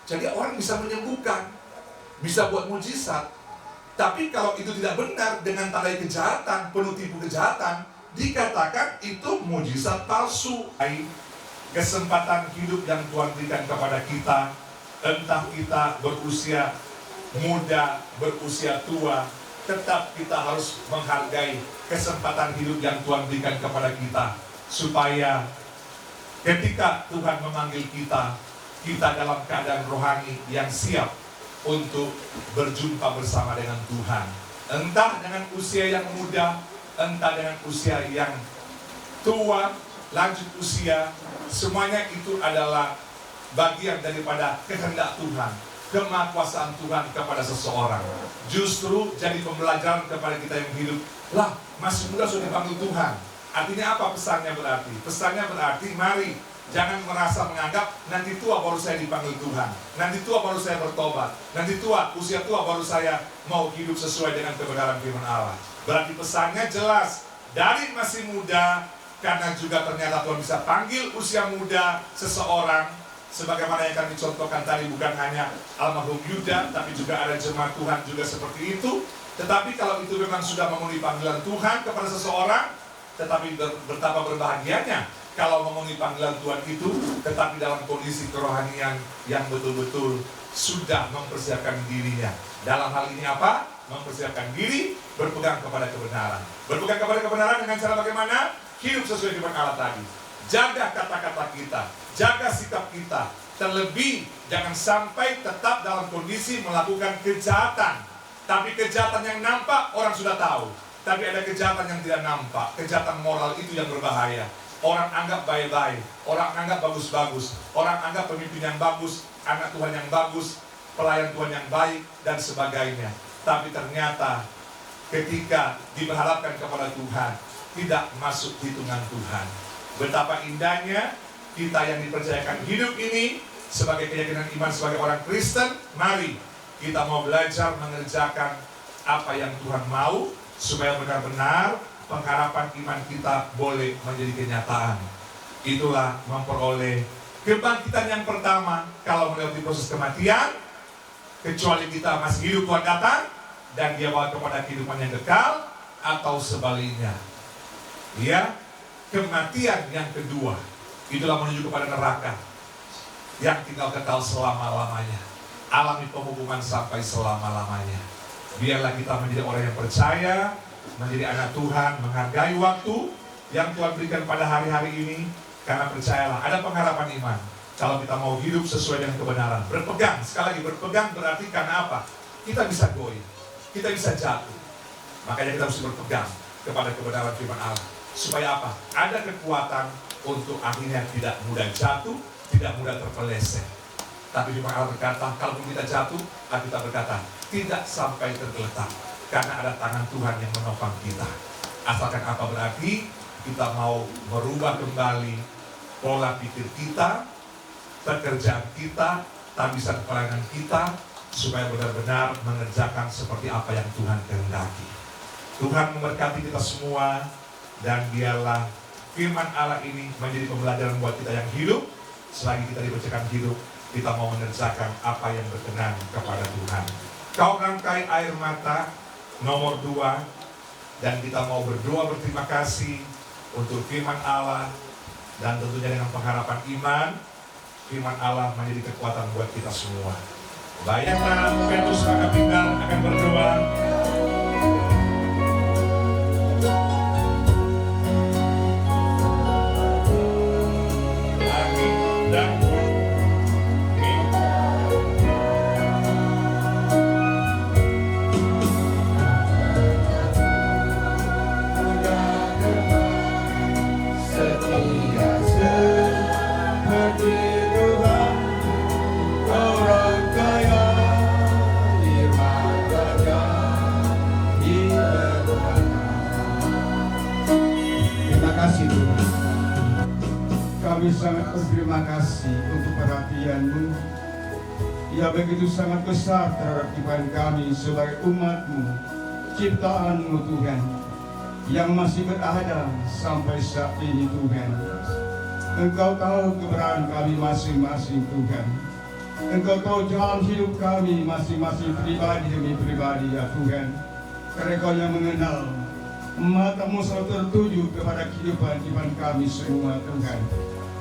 Jadi orang bisa menyembuhkan, bisa buat mujizat. Tapi kalau itu tidak benar, dengan tanda kejahatan, penuh tipu kejahatan, dikatakan itu mujizat palsu. Kesempatan hidup yang Tuhan berikan kepada kita, entah kita berusia muda, berusia tua, tetap kita harus menghargai kesempatan hidup yang Tuhan berikan kepada kita, supaya ketika Tuhan memanggil kita, kita dalam keadaan rohani yang siap untuk berjumpa bersama dengan Tuhan. Entah dengan usia yang muda, entah dengan usia yang tua, lanjut usia, semuanya itu adalah bagian daripada kehendak Tuhan, kemahakuasaan Tuhan kepada seseorang. Justru jadi pembelajaran kepada kita yang hidup. Lah, masih muda sudah dipanggil Tuhan. Artinya apa pesannya berarti? Pesannya berarti mari, jangan merasa menganggap nanti tua baru saya dipanggil Tuhan, nanti tua baru saya bertobat, nanti tua, usia tua baru saya mau hidup sesuai dengan kebenaran firman Allah. Berarti pesannya jelas, dari masih muda, karena juga ternyata Tuhan bisa panggil usia muda seseorang, sebagaimana yang kami contohkan tadi, bukan hanya almarhum Yuda, tapi juga ada jemaat Tuhan juga seperti itu. Tetapi kalau itu memang sudah memenuhi panggilan Tuhan kepada seseorang, tetapi betapa berbahagianya kalau memenuhi panggilan Tuhan itu, tetapi dalam kondisi kerohanian yang betul-betul sudah mempersiapkan dirinya. Dalam hal ini apa? Mempersiapkan diri, berpegang kepada kebenaran. Berpegang kepada kebenaran dengan cara bagaimana? Hidup sesuai dengan Allah tadi. Jaga kata-kata kita, jaga sikap kita. Terlebih, jangan sampai tetap dalam kondisi melakukan kejahatan. Tapi kejahatan yang nampak, orang sudah tahu. Tapi ada kejahatan yang tidak nampak. Kejahatan moral itu yang berbahaya. Orang anggap baik-baik, orang anggap bagus-bagus, orang anggap pemimpin yang bagus, anak Tuhan yang bagus, pelayan Tuhan yang baik, dan sebagainya. Tapi ternyata ketika diberharapkan kepada Tuhan, tidak masuk hitungan Tuhan. Betapa indahnya kita yang dipercayakan hidup ini sebagai keyakinan iman sebagai orang Kristen. Mari kita mau belajar mengerjakan apa yang Tuhan mau, supaya benar-benar pengharapan iman kita boleh menjadi kenyataan. Itulah memperoleh kebangkitan yang pertama kalau melewati proses kematian, kecuali kita masih hidup Tuhan datang dan dia bawa kepada kehidupan yang kekal, atau sebaliknya. Ya, kematian yang kedua, itulah menuju kepada neraka yang tinggal kekal selama-lamanya, alami penghukuman sampai selama-lamanya. Biarlah kita menjadi orang yang percaya, menjadi anak Tuhan, menghargai waktu yang Tuhan berikan pada hari-hari ini, karena percayalah ada pengharapan iman kalau kita mau hidup sesuai dengan kebenaran. Berpegang, sekali lagi berpegang berarti karena apa? Kita bisa goyah, kita bisa jatuh. Makanya kita harus berpegang kepada kebenaran firman Allah. Supaya apa? Ada kekuatan untuk akhirnya tidak mudah jatuh, tidak mudah terpeleset. Tapi firman Allah berkata, kalau kita jatuh, kita berkata, tidak sampai tergeletak. Karena ada tangan Tuhan yang menopang kita. Asalkan apa berarti? Kita mau merubah kembali pola pikir kita, pekerjaan kita, tabisan pelayanan kita, supaya benar-benar mengerjakan seperti apa yang Tuhan kehendaki. Tuhan memberkati kita semua, dan biarlah firman Allah ini menjadi pembelajaran buat kita yang hidup. Selagi kita dipercayakan hidup, kita mau mengerjakan apa yang berkenan kepada Tuhan. Kau rangkai air mata nomor 2, dan kita mau berdoa berterima kasih untuk firman Allah, dan tentunya dengan pengharapan iman, firman Allah menjadi kekuatan buat kita semua. Bayangkan Petrus maka tinggal akan berdoa. Amin dan Setia seperti Tuhan, orang kaya firman Raja diberkati. Terima kasih Tuhan. Kami sangat berterima kasih untuk perhatian-Mu. Ya begitu sangat besar terhadap iman kami sebagai umat-Mu, ciptaan-Mu Tuhan, yang masih berada sampai saat ini Tuhan. Engkau tahu keberadaan kami masing-masing Tuhan. Engkau tahu jalan hidup kami masing-masing pribadi demi pribadi ya Tuhan. Karena Engkau yang mengenal, mata-Mu selalu tertuju kepada kehidupan iman kami semua Tuhan.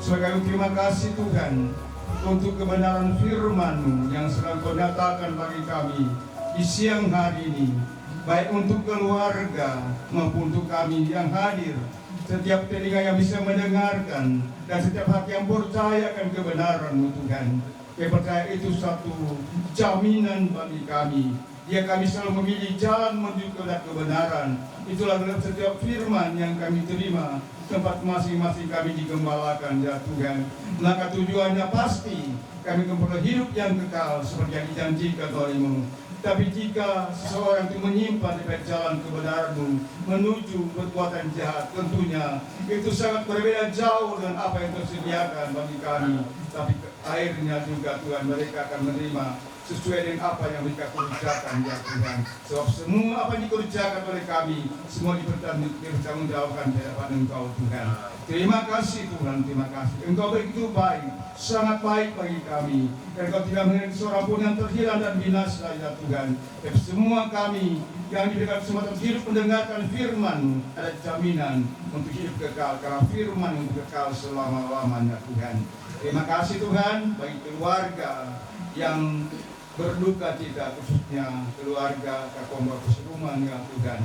Sebagai terima kasih Tuhan untuk kebenaran firman-Mu yang sedang Kau nyatakan bagi kami di siang hari ini, baik untuk keluarga maupun untuk kami yang hadir, setiap telinga yang bisa mendengarkan, dan setiap hati yang percaya akan kebenaran-Mu Tuhan. Kepercayaan itu satu jaminan bagi kami. Dia kami selalu memilih jalan menuju ke kebenaran. Itulah dalam setiap firman yang kami terima, tempat masing-masing kami digembalakan ya Tuhan. Maka tujuannya pasti kami memperoleh hidup yang kekal seperti yang dijanjikan oleh-Mu. Tapi jika seseorang itu menyimpan dari jalan kebenaran-Mu menuju perbuatan jahat, tentunya itu sangat berbeda jauh dengan apa yang tersediakan bagi kami. Tapi akhirnya juga Tuhan, mereka akan menerima sesuai dengan apa yang mereka kerjakan ya Tuhan. Sebab semua apa yang dikerjakan oleh kami, semua dipertanggungjawabkan di hadapan Engkau Tuhan. Terima kasih Tuhan, terima kasih. Engkau begitu baik, sangat baik bagi kami. Dan Engkau tidak mengingat seorang pun yang terhilang dan binasa ya Tuhan. Dan semua kami yang diberikan kesempatan hidup mendengarkan firman, ada jaminan untuk hidup kekal, karena firman yang kekal selama-lamanya Tuhan. Terima kasih Tuhan bagi keluarga yang berduka cita, khususnya keluarga Kakomba Peseruman ya Tuhan,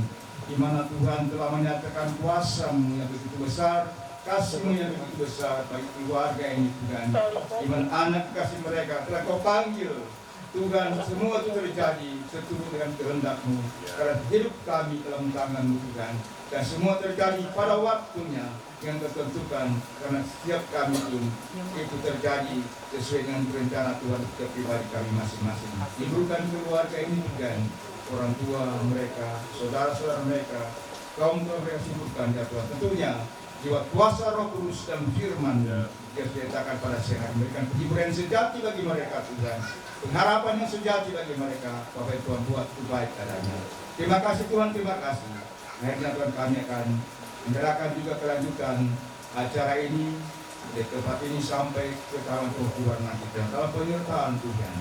di mana Tuhan telah menyatakan kuasa-Mu yang begitu besar, kasih-Mu yang begitu besar bagi keluarga ini Tuhan, di mana anak kasih mereka telah Kau panggil Tuhan. Semua itu terjadi seturut dengan kehendak-Mu, karena hidup kami dalam tangan-Mu Tuhan, dan semua terjadi pada waktunya yang tertentukan, karena setiap kami pun itu terjadi sesuai dengan rencana Tuhan setiap pribadi kami masing-masing. Ibukan keluarga ini Tuhan, orang tua mereka, saudara-saudara mereka, kaum mereka sibukkan ya Tuhan. Tentunya jiwa kuasa Roh Kudus dan firman yang diceritakan pada siang hari, memberikan hiburan sejati bagi mereka Tuhan, pengharapan yang sejati bagi mereka. Bapak Tuhan buat baik adanya. Terima kasih Tuhan, terima kasih. Akhirnya Tuhan kami akan menyerahkan juga kelanjutan acara ini dari tempat ini sampai ke tahun Tuhan nanti, dan dalam penyertaan Tuhan,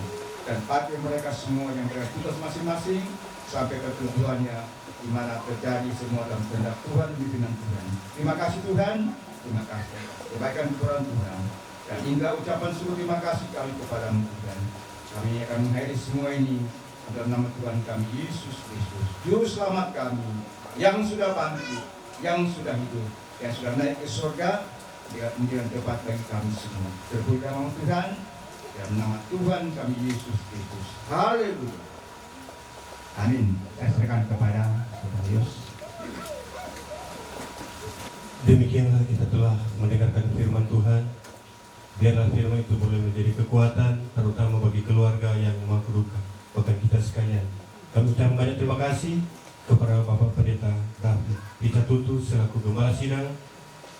dan pakai mereka semua yang dengan tugas masing-masing sampai ke tujuannya, di mana terjadi semua dalam kehendak Tuhan, bimbingan Tuhan. Terima kasih Tuhan, terima kasih kebaikan Tuhan Tuhan, dan hingga ucapan seluruh terima kasih kami kepada-Mu Tuhan. Kami akan mengakhiri semua ini dalam nama Tuhan kami Yesus Kristus, Juru Selamat kami, yang sudah bangkit, yang sudah hidup, yang sudah naik ke surga, dengan tempat bagi kami semua. Terpuji nama Tuhan, dalam nama Tuhan kami Yesus Kristus. Haleluya. Amin. Saya serahkan kepada Saudara Yus. Demikianlah kita telah mendengarkan firman Tuhan. Biarlah firman itu boleh menjadi kekuatan, terutama bagi keluarga yang memang berduka, bahkan kita sekalian. Kami ucapkan banyak terima kasih kepada Bapak Pendeta David Pita Tutu selaku Gembala Sidang,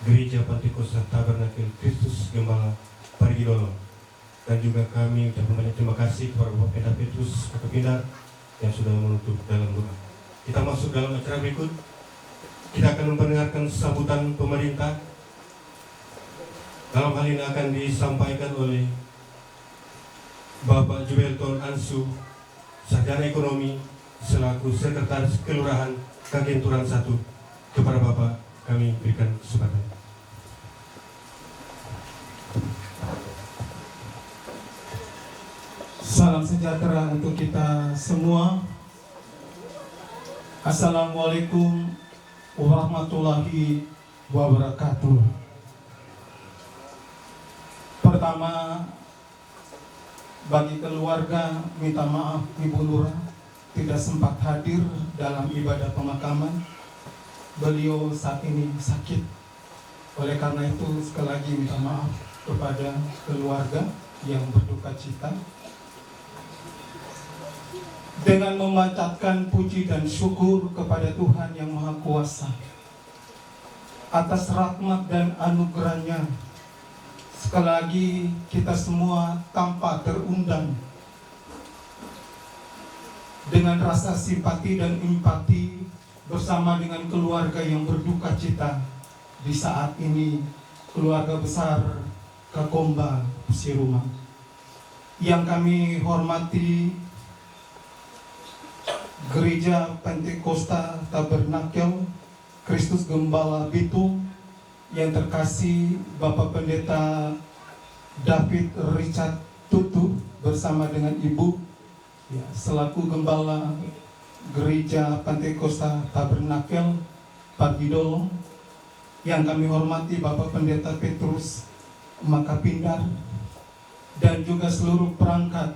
Gereja Pantekosta Tabernakel Kristus Gembala Parigidolo. Dan juga kami ucapkan banyak terima kasih kepada Bapak Pendeta Petrus Kakepindar yang sudah menutup dalam doa. Kita masuk dalam acara berikut. Kita akan mendengarkan sambutan pemerintah. Dalam hal ini akan disampaikan oleh Bapak Jubelton Ansu, Sarjana Ekonomi, selaku Sekretaris Kelurahan Kagenturan 1. Kepada Bapak kami berikan kesempatan. Salam sejahtera untuk kita semua. Assalamualaikum warahmatullahi wabarakatuh. Pertama, bagi keluarga minta maaf Ibu Lurah tidak sempat hadir dalam ibadah pemakaman. Beliau saat ini sakit. Oleh karena itu sekali lagi minta maaf kepada keluarga yang berduka cita. Dengan memanjatkan puji dan syukur kepada Tuhan yang Maha Kuasa atas rahmat dan anugerahnya, sekali lagi kita semua tanpa terundang dengan rasa simpati dan empati bersama dengan keluarga yang berduka cita di saat ini, keluarga besar Kakomba Pusiruma. Yang kami hormati Gereja Pantekosta Tabernakel Kristus Gembala Bitung, yang terkasih Bapak Pendeta David Richard Tutu bersama dengan Ibu ya, selaku Gembala Gereja Pantekosta Tabernakel Parigidolo. Yang kami hormati Bapak Pendeta Petrus Makapindar dan juga seluruh perangkat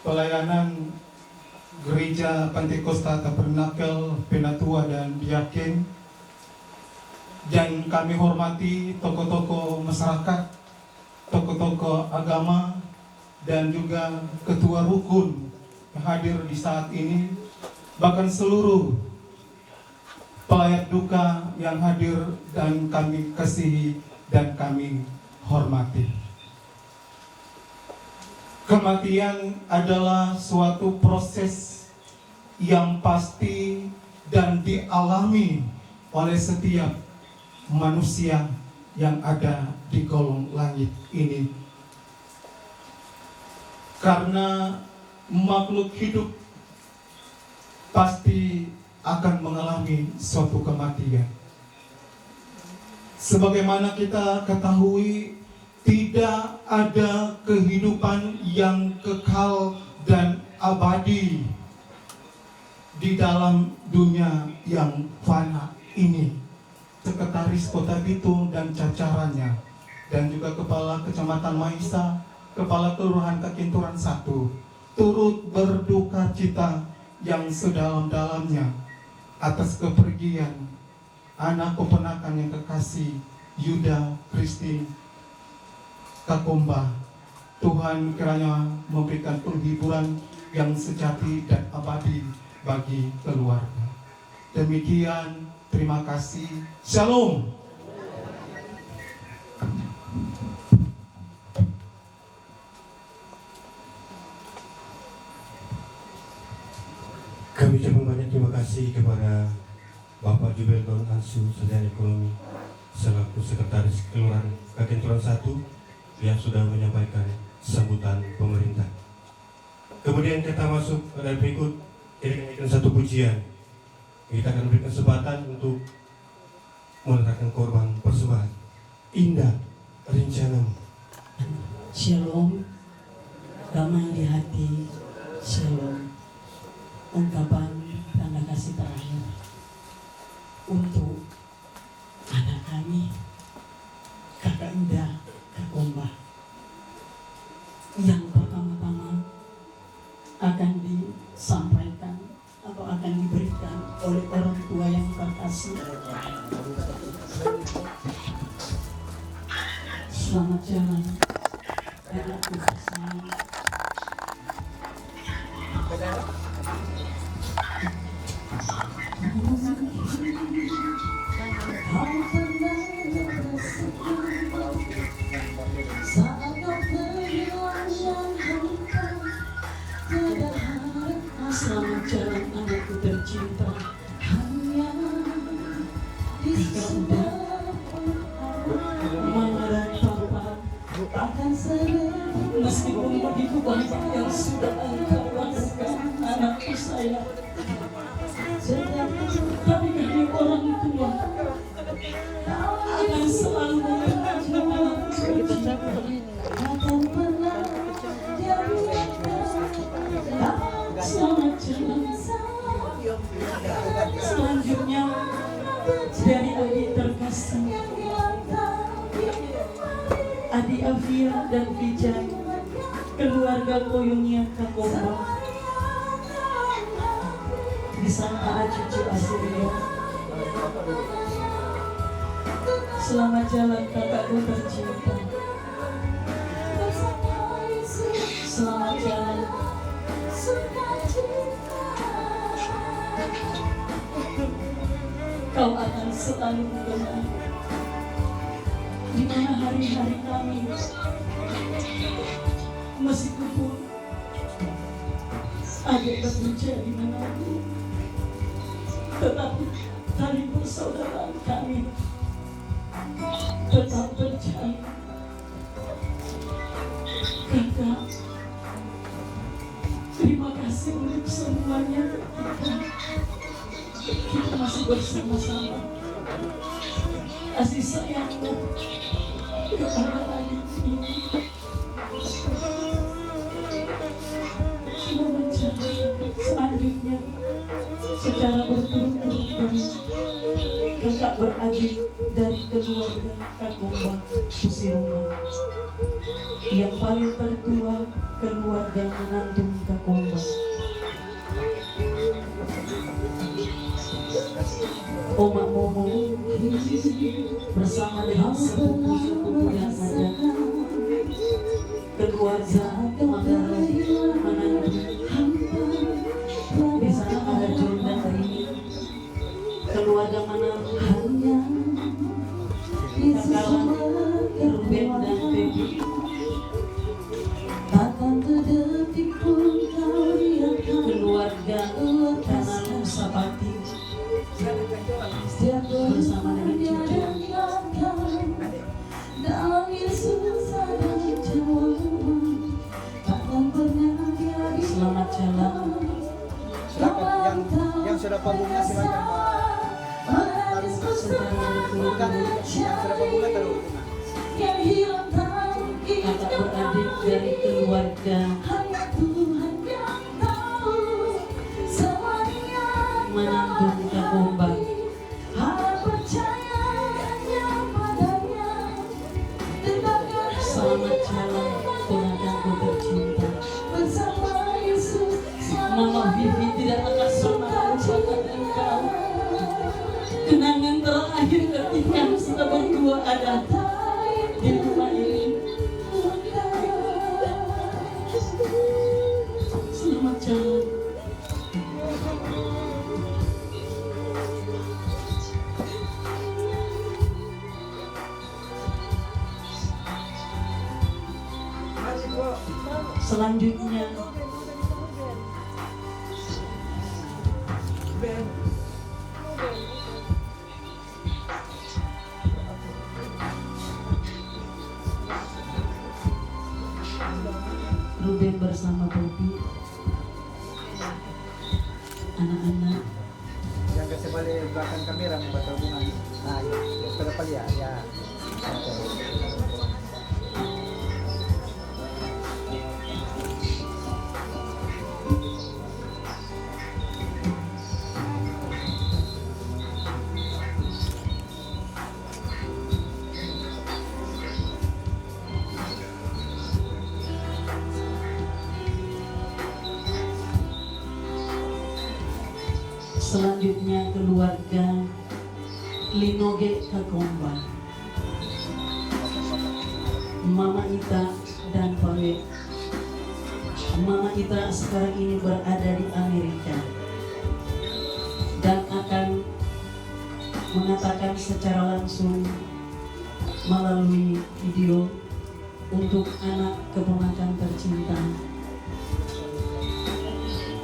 pelayanan Gereja Pantekosta Tabernakel, Penatua dan Diaken. Dan kami hormati tokoh-tokoh masyarakat, tokoh-tokoh agama, dan juga ketua rukun yang hadir di saat ini, bahkan seluruh pelayat duka yang hadir dan kami kasihi dan kami hormati. Kematian adalah suatu proses yang pasti dan dialami oleh setiap manusia yang ada di kolong langit ini. Karena makhluk hidup pasti akan mengalami suatu kematian. Sebagaimana kita ketahui, tidak ada kehidupan yang kekal dan abadi di dalam dunia yang fana ini. Sekretaris Kota Bitung dan jajarannya, dan juga Kepala Kecamatan Maisa, Kepala Kelurahan Kagenturan 1, turut berduka cita yang sedalam-dalamnya atas kepergian anak keponakan yang kekasih Yuda Christine Kakomba. Tuhan kiranya memberikan penghiburan yang sejati dan abadi bagi keluarga. Demikian, terima kasih. Shalom. Kami ucapkan banyak terima kasih kepada Bapak Jubelton Ansu, Sarjana Ekonomi, selaku Sekretaris Kelurahan Kagenturan 1, yang sudah menyampaikan sambutan pemerintah. Kemudian kita masuk pada berikut, kita akan satu pujian. Kita akan berikan kesempatan untuk meletakkan korban persembahan. Indah rencanamu. Shalom, damai di hati. Shalom, ungkapan tanda kasih terakhir untuk anak kami, Kakak Indah Kakomba, yang pertama-tama akan disampaikan atau akan diberikan oleh orang tua yang terkasih. Selamat jalan, anakku tersayang. Selamat jalan anakku tercinta. Jika udah Mama dan Papa, meskipun begitu banyak yang sudah engkau lakukan anakku sayang, tapi kami orang tua akan selalu mengingatmu anakku tercinta. Selamat jalan. Selanjutnya dari adik terkasih Adi Afia dan Vijay, keluarga Koyunya Kakomba, di sana ada cucu Asiria. Selamat jalan kakakku tercinta. Selamat jalan. Kau akan selalu mengenang di mana hari-hari kami, meskipun ada bekerja di mana, tetapi tali persaudaraan kami tetap berjalan. Kakak, terima kasih untuk semuanya kita masih bersama-sama. Kasih sayangmu kepada adik ini selanjutnya secara berturut-turut kakak beradik dari keluarga Kakomba Kusiruma. Yang paling tertua keluarga menantu Kakomba, Oma Momo bersama dengan sepupu yang ada, keluarga Manggarai menantu. Di sana ada John dan Rini, keluarga menantu Kakalan, Ruben dan Baby. Keluarga Kanalu Sapati bersama dengan cucu. Selamat jalan. Yang sudah pabungnya silakan Pak. Yang sudah pabungnya taruh. Kakak beradik dari keluarga menantu Kakomba. Selamat jalan ponakanku tercinta. Mama Vivi tidak akan pernah melupakan engkau. Kenangan terakhir ketika kita berdua ada di rumah ini. Selamat jalan. Selanjutnya Ruben bersama Bobi, anak-anak. Yang kasi balik belakang kamera membuat hubungan. Nah, ya, sudah pali ya. Ya. Selanjutnya keluarga Linoge Kakomba, Mama Ita dan Pawe. Mama Ita sekarang ini berada di Amerika dan akan mengatakan secara langsung melalui video untuk anak keponakan tercinta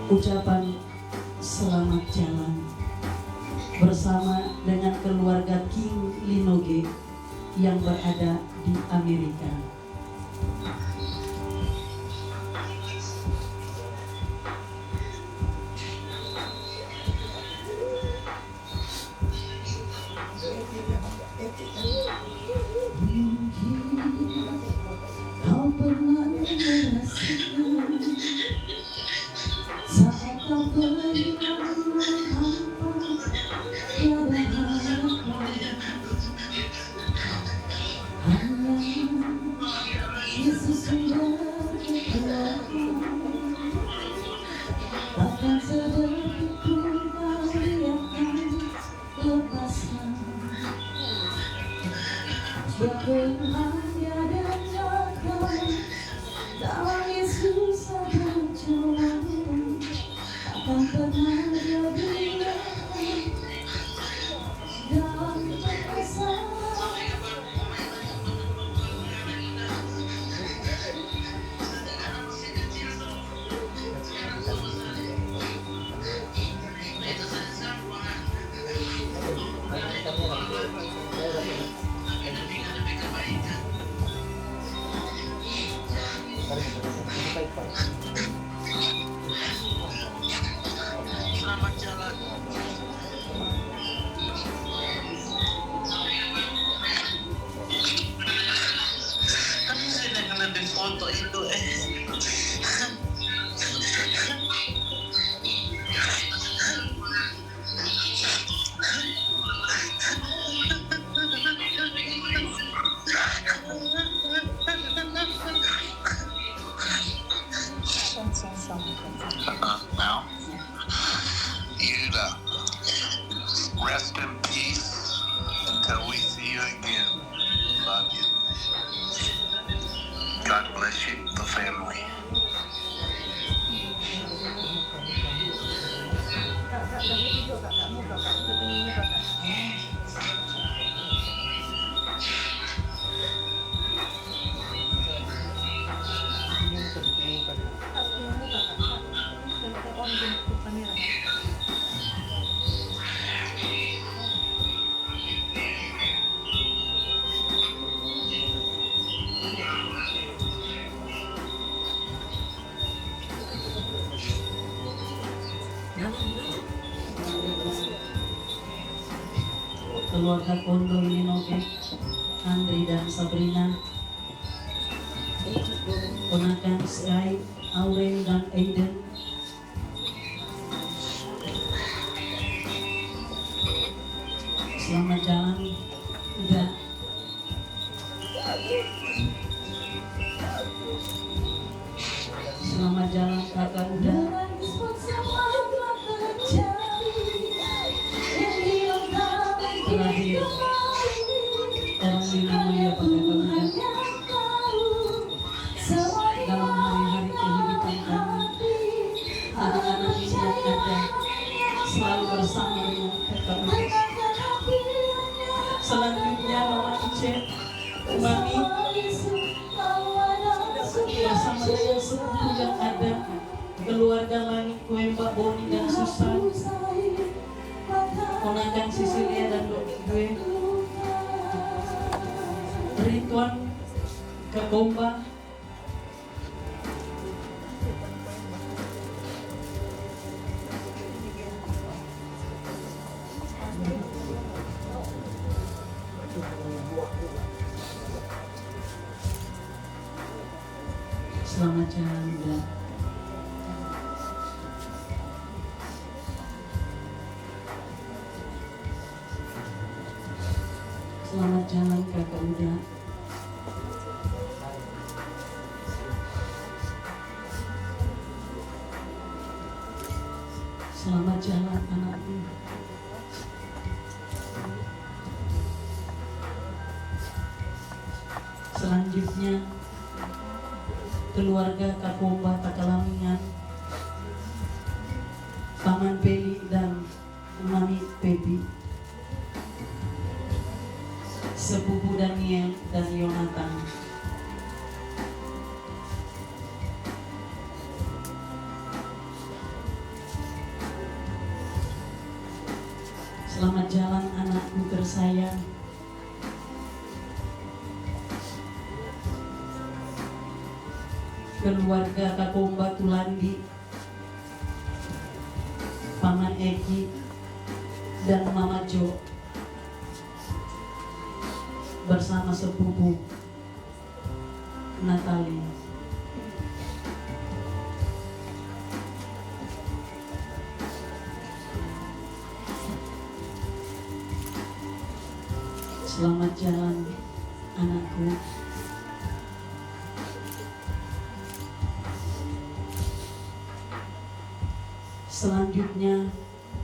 ucapan selamat jalan bersama dengan keluarga King Linoge yang berada di Amerika. Kau pernah merasakan saat kau pergi hampa tiada harapan. Hanya Yesus sudah berkata, takkan sedikit pun kau akan lepaskan. Berbahagia dan datang dalam Yesus ada jawaban, takkan pernah jadi dalam perasaan. Selamat jalan. Kan sila ka na foto itu Now, Yuda, rest in peace until we see you again. Love you. God bless you, the family. Keluarga Kondo Linoge, Andri dan Sabrina, ponakan Sky, Auren dan Aiden, selamat jalan. Udah selamat jalan kakak udah. Terakhir orang dinamanya pakai pemilihan dalam hari-hari kehidupan kami. Anak-anak ini yang ada selalu bersama dengan kami. Selanjutnya Mama Ice, Mami bersama dengan sepupu yang ada, keluarga Mami, Kue Mbak Boni dan Susan, ponakan Sisilia dan gue, Ridwan Kakomba, selamat jalan udah. Selamat jalan kakak udah. Selamat jalan anakku. Selanjutnya keluarga Kakomba Takalamingan, Paman Peli dan Mami Pepi, sepupu Daniel dan Yonatan. Selamat jalan anakku tersayang. Keluarga Kakomba Tulandi, Paman Eki dan Mama Jo bersama sepupu Natali. Selamat jalan anakku. Selanjutnya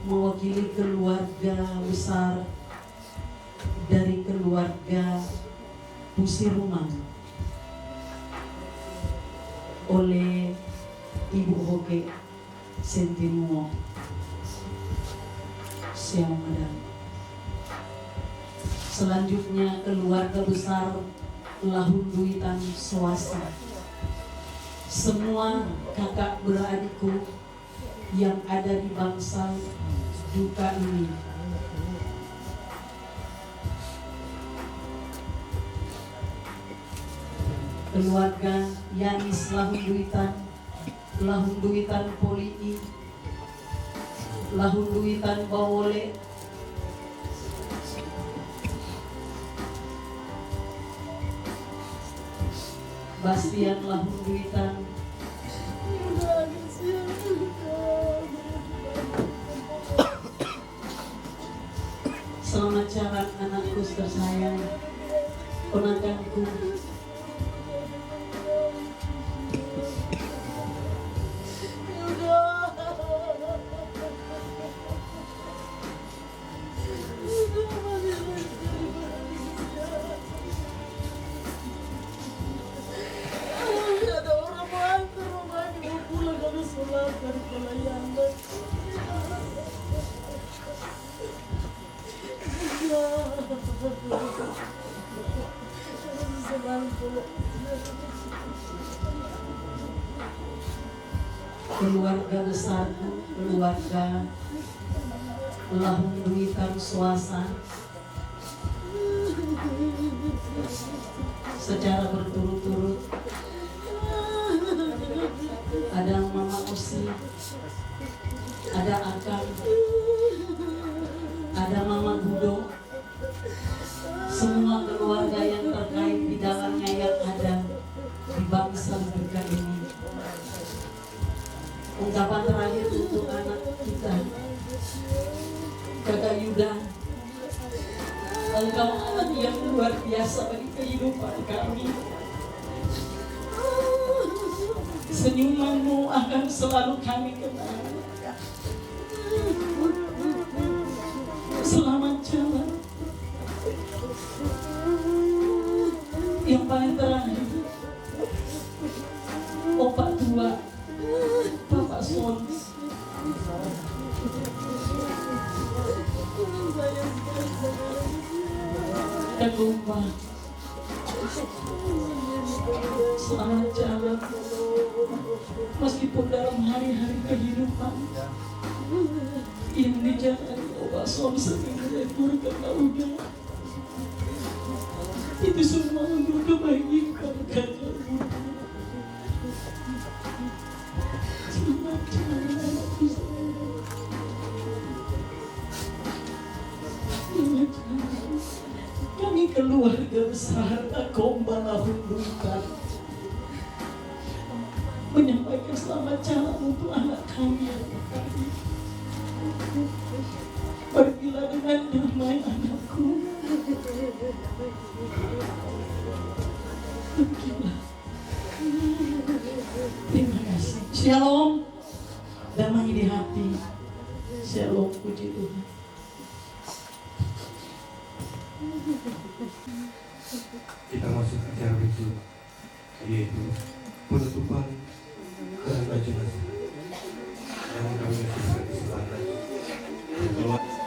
mewakili keluarga besar dari keluarga Pusirumang oleh Ibu Hoge Sentinuo Siamadan. Selanjutnya keluarga besar Lahunduitan Swasta. Semua kakak beradikku yang ada di bangsa duka ini. Keluarga Yanis Lahunduitan Polii, Lahunduitan Bawole, Bastian Lahunduitan, selamat jalan anakku tersayang, ponakanku. Keluarga besarku, keluarga Lahunduitan Swasta, secara berturut-turut ada Mama Osi, ada Akang, ada Mama Budo, semua keluarga yang terkait di dalamnya yang ada di bangsa mereka ini. Ungkapan terakhir untuk anak kita, Kakak Yuda, engkau anak yang luar biasa bagi kehidupan kami. Senyumanmu akan selalu kami kenang. Selamat jalan. Yang paling terakhir, opak tua, Bapak Sons. Kakomba, selamat jalan. Meskipun dalam hari-hari kehidupan yang dijalani Bapak Sons sendiri keluarga Kauda, itu semua untuk kebaikan kakakmu. Selamat jalan anakku. Selamat jalan. Kami keluarga besar Kakomba Lahunduitan menyampaikan selamat jalan untuk anak kami yang tadi. Pergilah dengan damai anakku. Pergilah. Terima kasih. Shalom. Damai di hati. Shalom, puji Tuhan. Kita masuk ke acara berikut, yaitu penutupan kerangka jenazah yang kami saksikan di sebelah.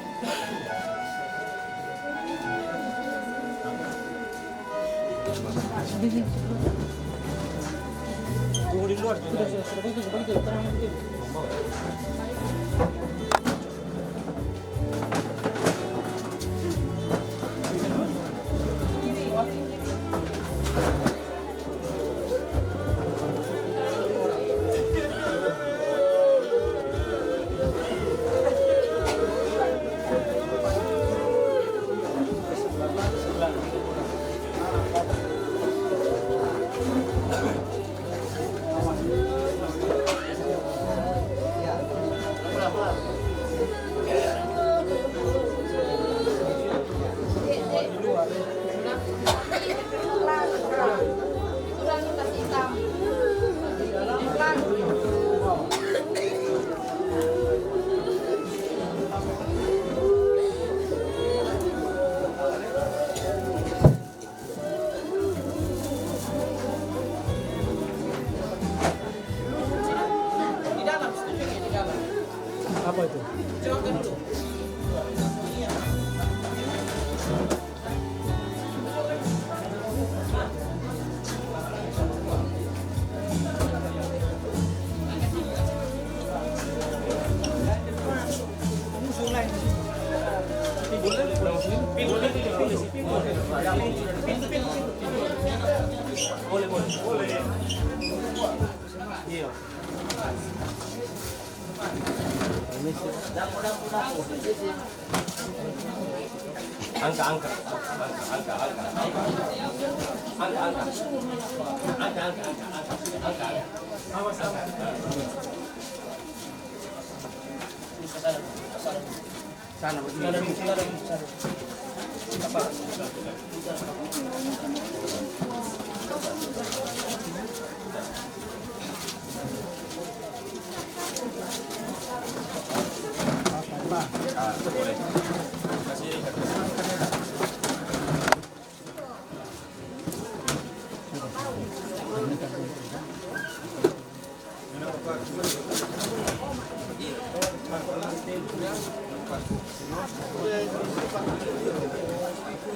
Apa itu?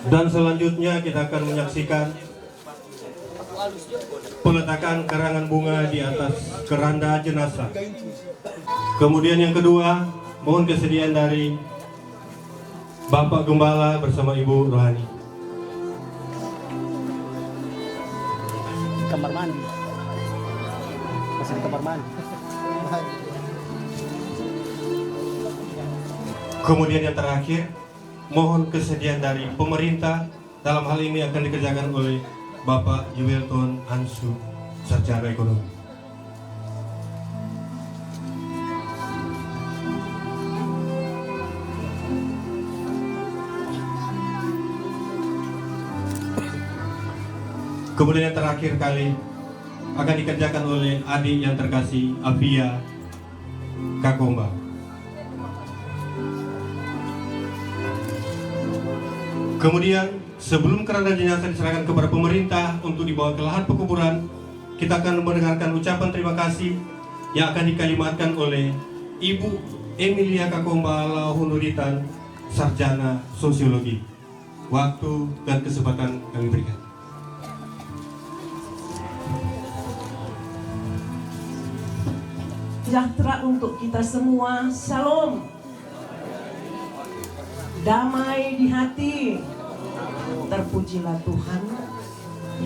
Dan selanjutnya kita akan menyaksikan peletakan karangan bunga di atas keranda jenazah. Kemudian yang kedua, mohon kesediaan dari Bapak Gembala bersama Ibu Rohani. Kamar mandi. Masih di kamar mandi. Kemudian yang terakhir, mohon kesediaan dari pemerintah. Dalam hal ini akan dikerjakan oleh Bapak Yuwelton Ansu, Sarjana Ekonomi. Kemudian yang terakhir kali akan dikerjakan oleh adik yang terkasih, Afia Kakomba. Kemudian sebelum keranda jenazah diserahkan kepada pemerintah untuk dibawa ke lahan pekuburan, kita akan mendengarkan ucapan terima kasih yang akan dikalimatkan oleh Ibu Emilia Kakomba Lahunuritan, Sarjana Sosiologi. Waktu dan kesempatan kami berikan. Sejahtera untuk kita semua, Shalom. Damai di hati. Terpujilah Tuhan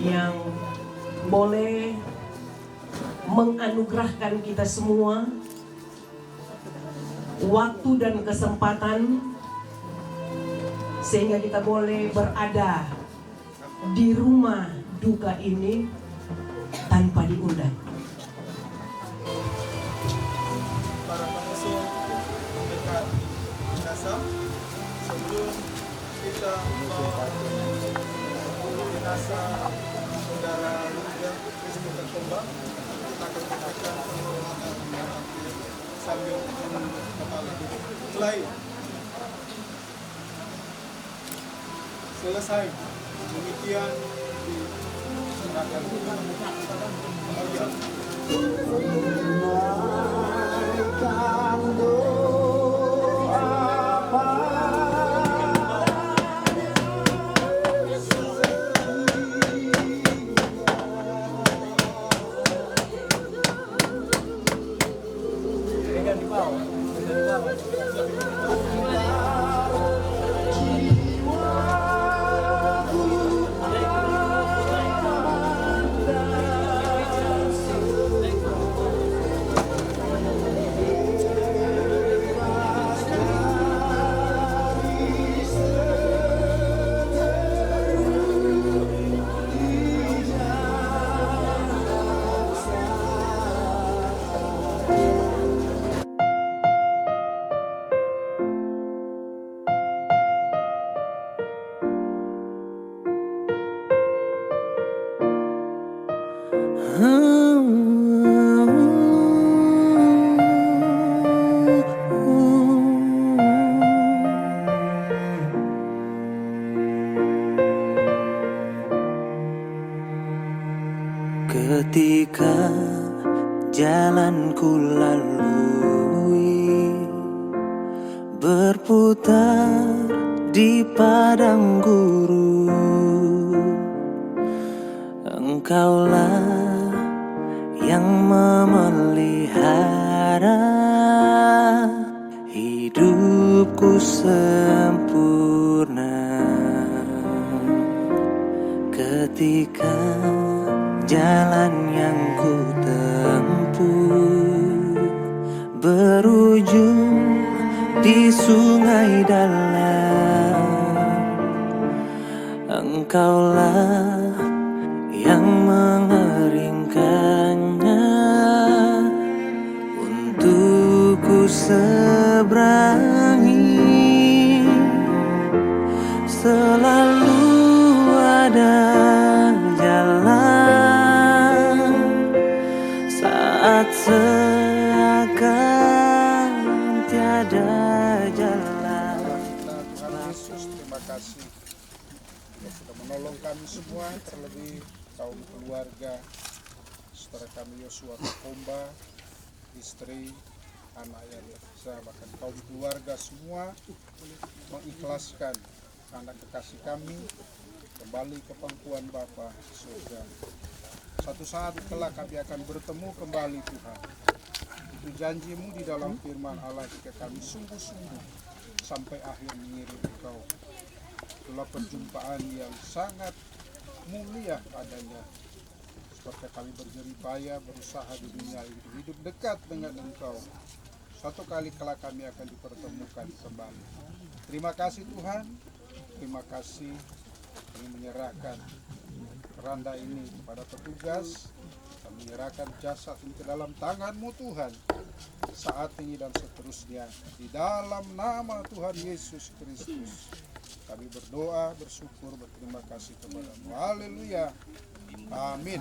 yang boleh menganugerahkan kita semua waktu dan kesempatan sehingga kita boleh berada di rumah duka ini tanpa diundang. Para pengusung mendekat jenazah, sebelum kita jenazah saudara Yuda Kristi Kakomba, kita akan memberikan penghormatan sambil menunduk kepala. Mulai. Selesai. Demikian diserahkan. Ketika jalan ku lalui berputar di padang gurun, Engkaulah yang memelihara hidupku sempurna. Ketika jalan yang ku tempuh berujung di sungai dalam, Engkaulah yang mengeringkannya untukku seberangi. Selalu ada jalan saat seakan tiada jalan. Tuhan Yesus, terima kasih yang sudah menolong kami semua, terlebih kaum keluarga saudara kami Yosua Komba, istri, anak yang terpisah, bahkan kaum keluarga semua mengikhlaskan anak kekasih kami kembali ke pangkuan Bapa surga. Satu saat kelak kami akan bertemu kembali Tuhan. Itu janji-Mu di dalam firman Allah, jika kami sungguh-sungguh sampai akhir mengiring Engkau. Itulah perjumpaan yang sangat mulia adanya. Seperti kami berjeripaya berusaha di dunia ini, hidup dekat dengan Engkau. Satu kali kelak kami akan dipertemukan kembali. Terima kasih Tuhan. Terima kasih. Kami menyerahkan keranda ini kepada petugas. Kami menyerahkan jasad ini ke dalam tangan-Mu Tuhan, saat ini dan seterusnya. Di dalam nama Tuhan Yesus Kristus kami berdoa, bersyukur, berterima kasih kepada-Mu. Haleluya. Amin.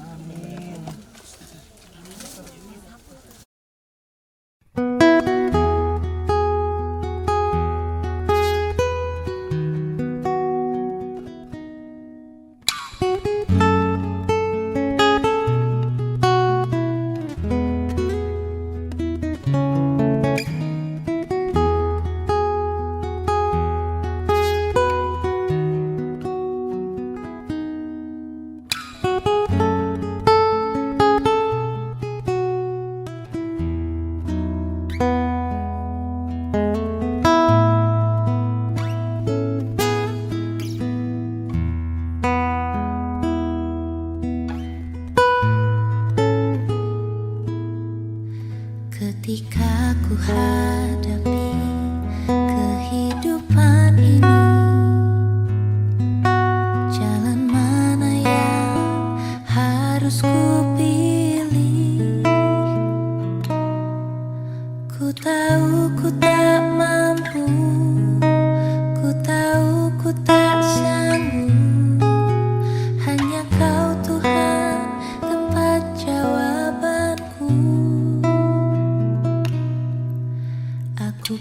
Ketika ku hadapi kehidupan ini, jalan mana yang harus ku pilih? Ku tahu ku tak mampu, ku tahu ku tak sanggup. Hanya Kau Tuhan tempat jawabanku. Aku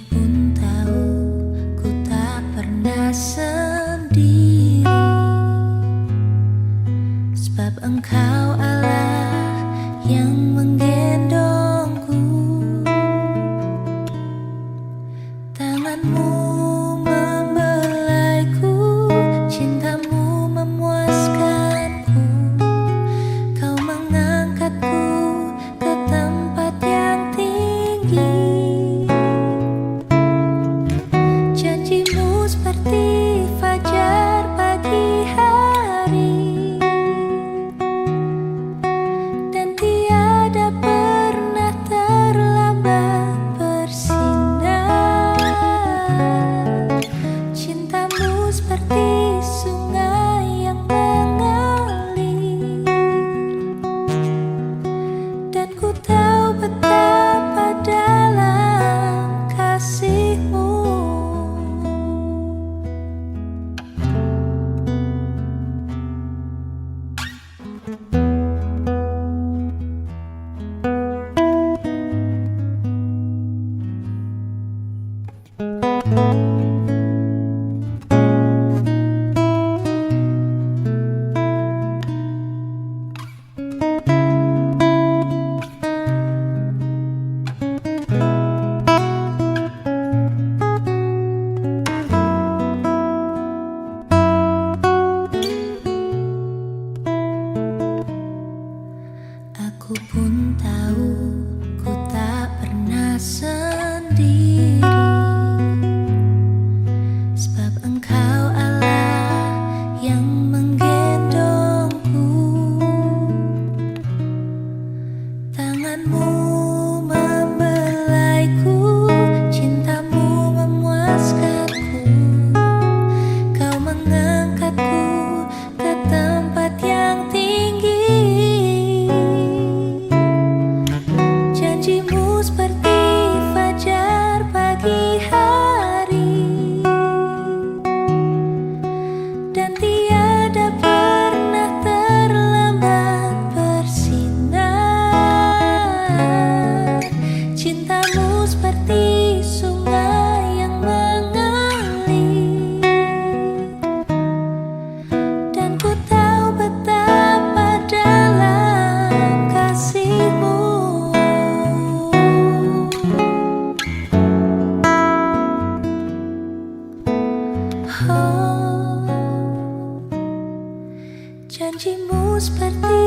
Ku pun tahu ku tak pernah sendiri, sebab Engkau Allah yang menggendongku. Tanganmu membelaiku, cintamu memuaskanku. Kau mengangkatku ke tempat yang tinggi. Janjimu seperti fajar pagi hari, dan tiada pernah terlambat bersinar. Cintamu seperti sungai yang mengalir, dan ku tahu betapa dalam kasih-Mu. Oh, janjimu seperti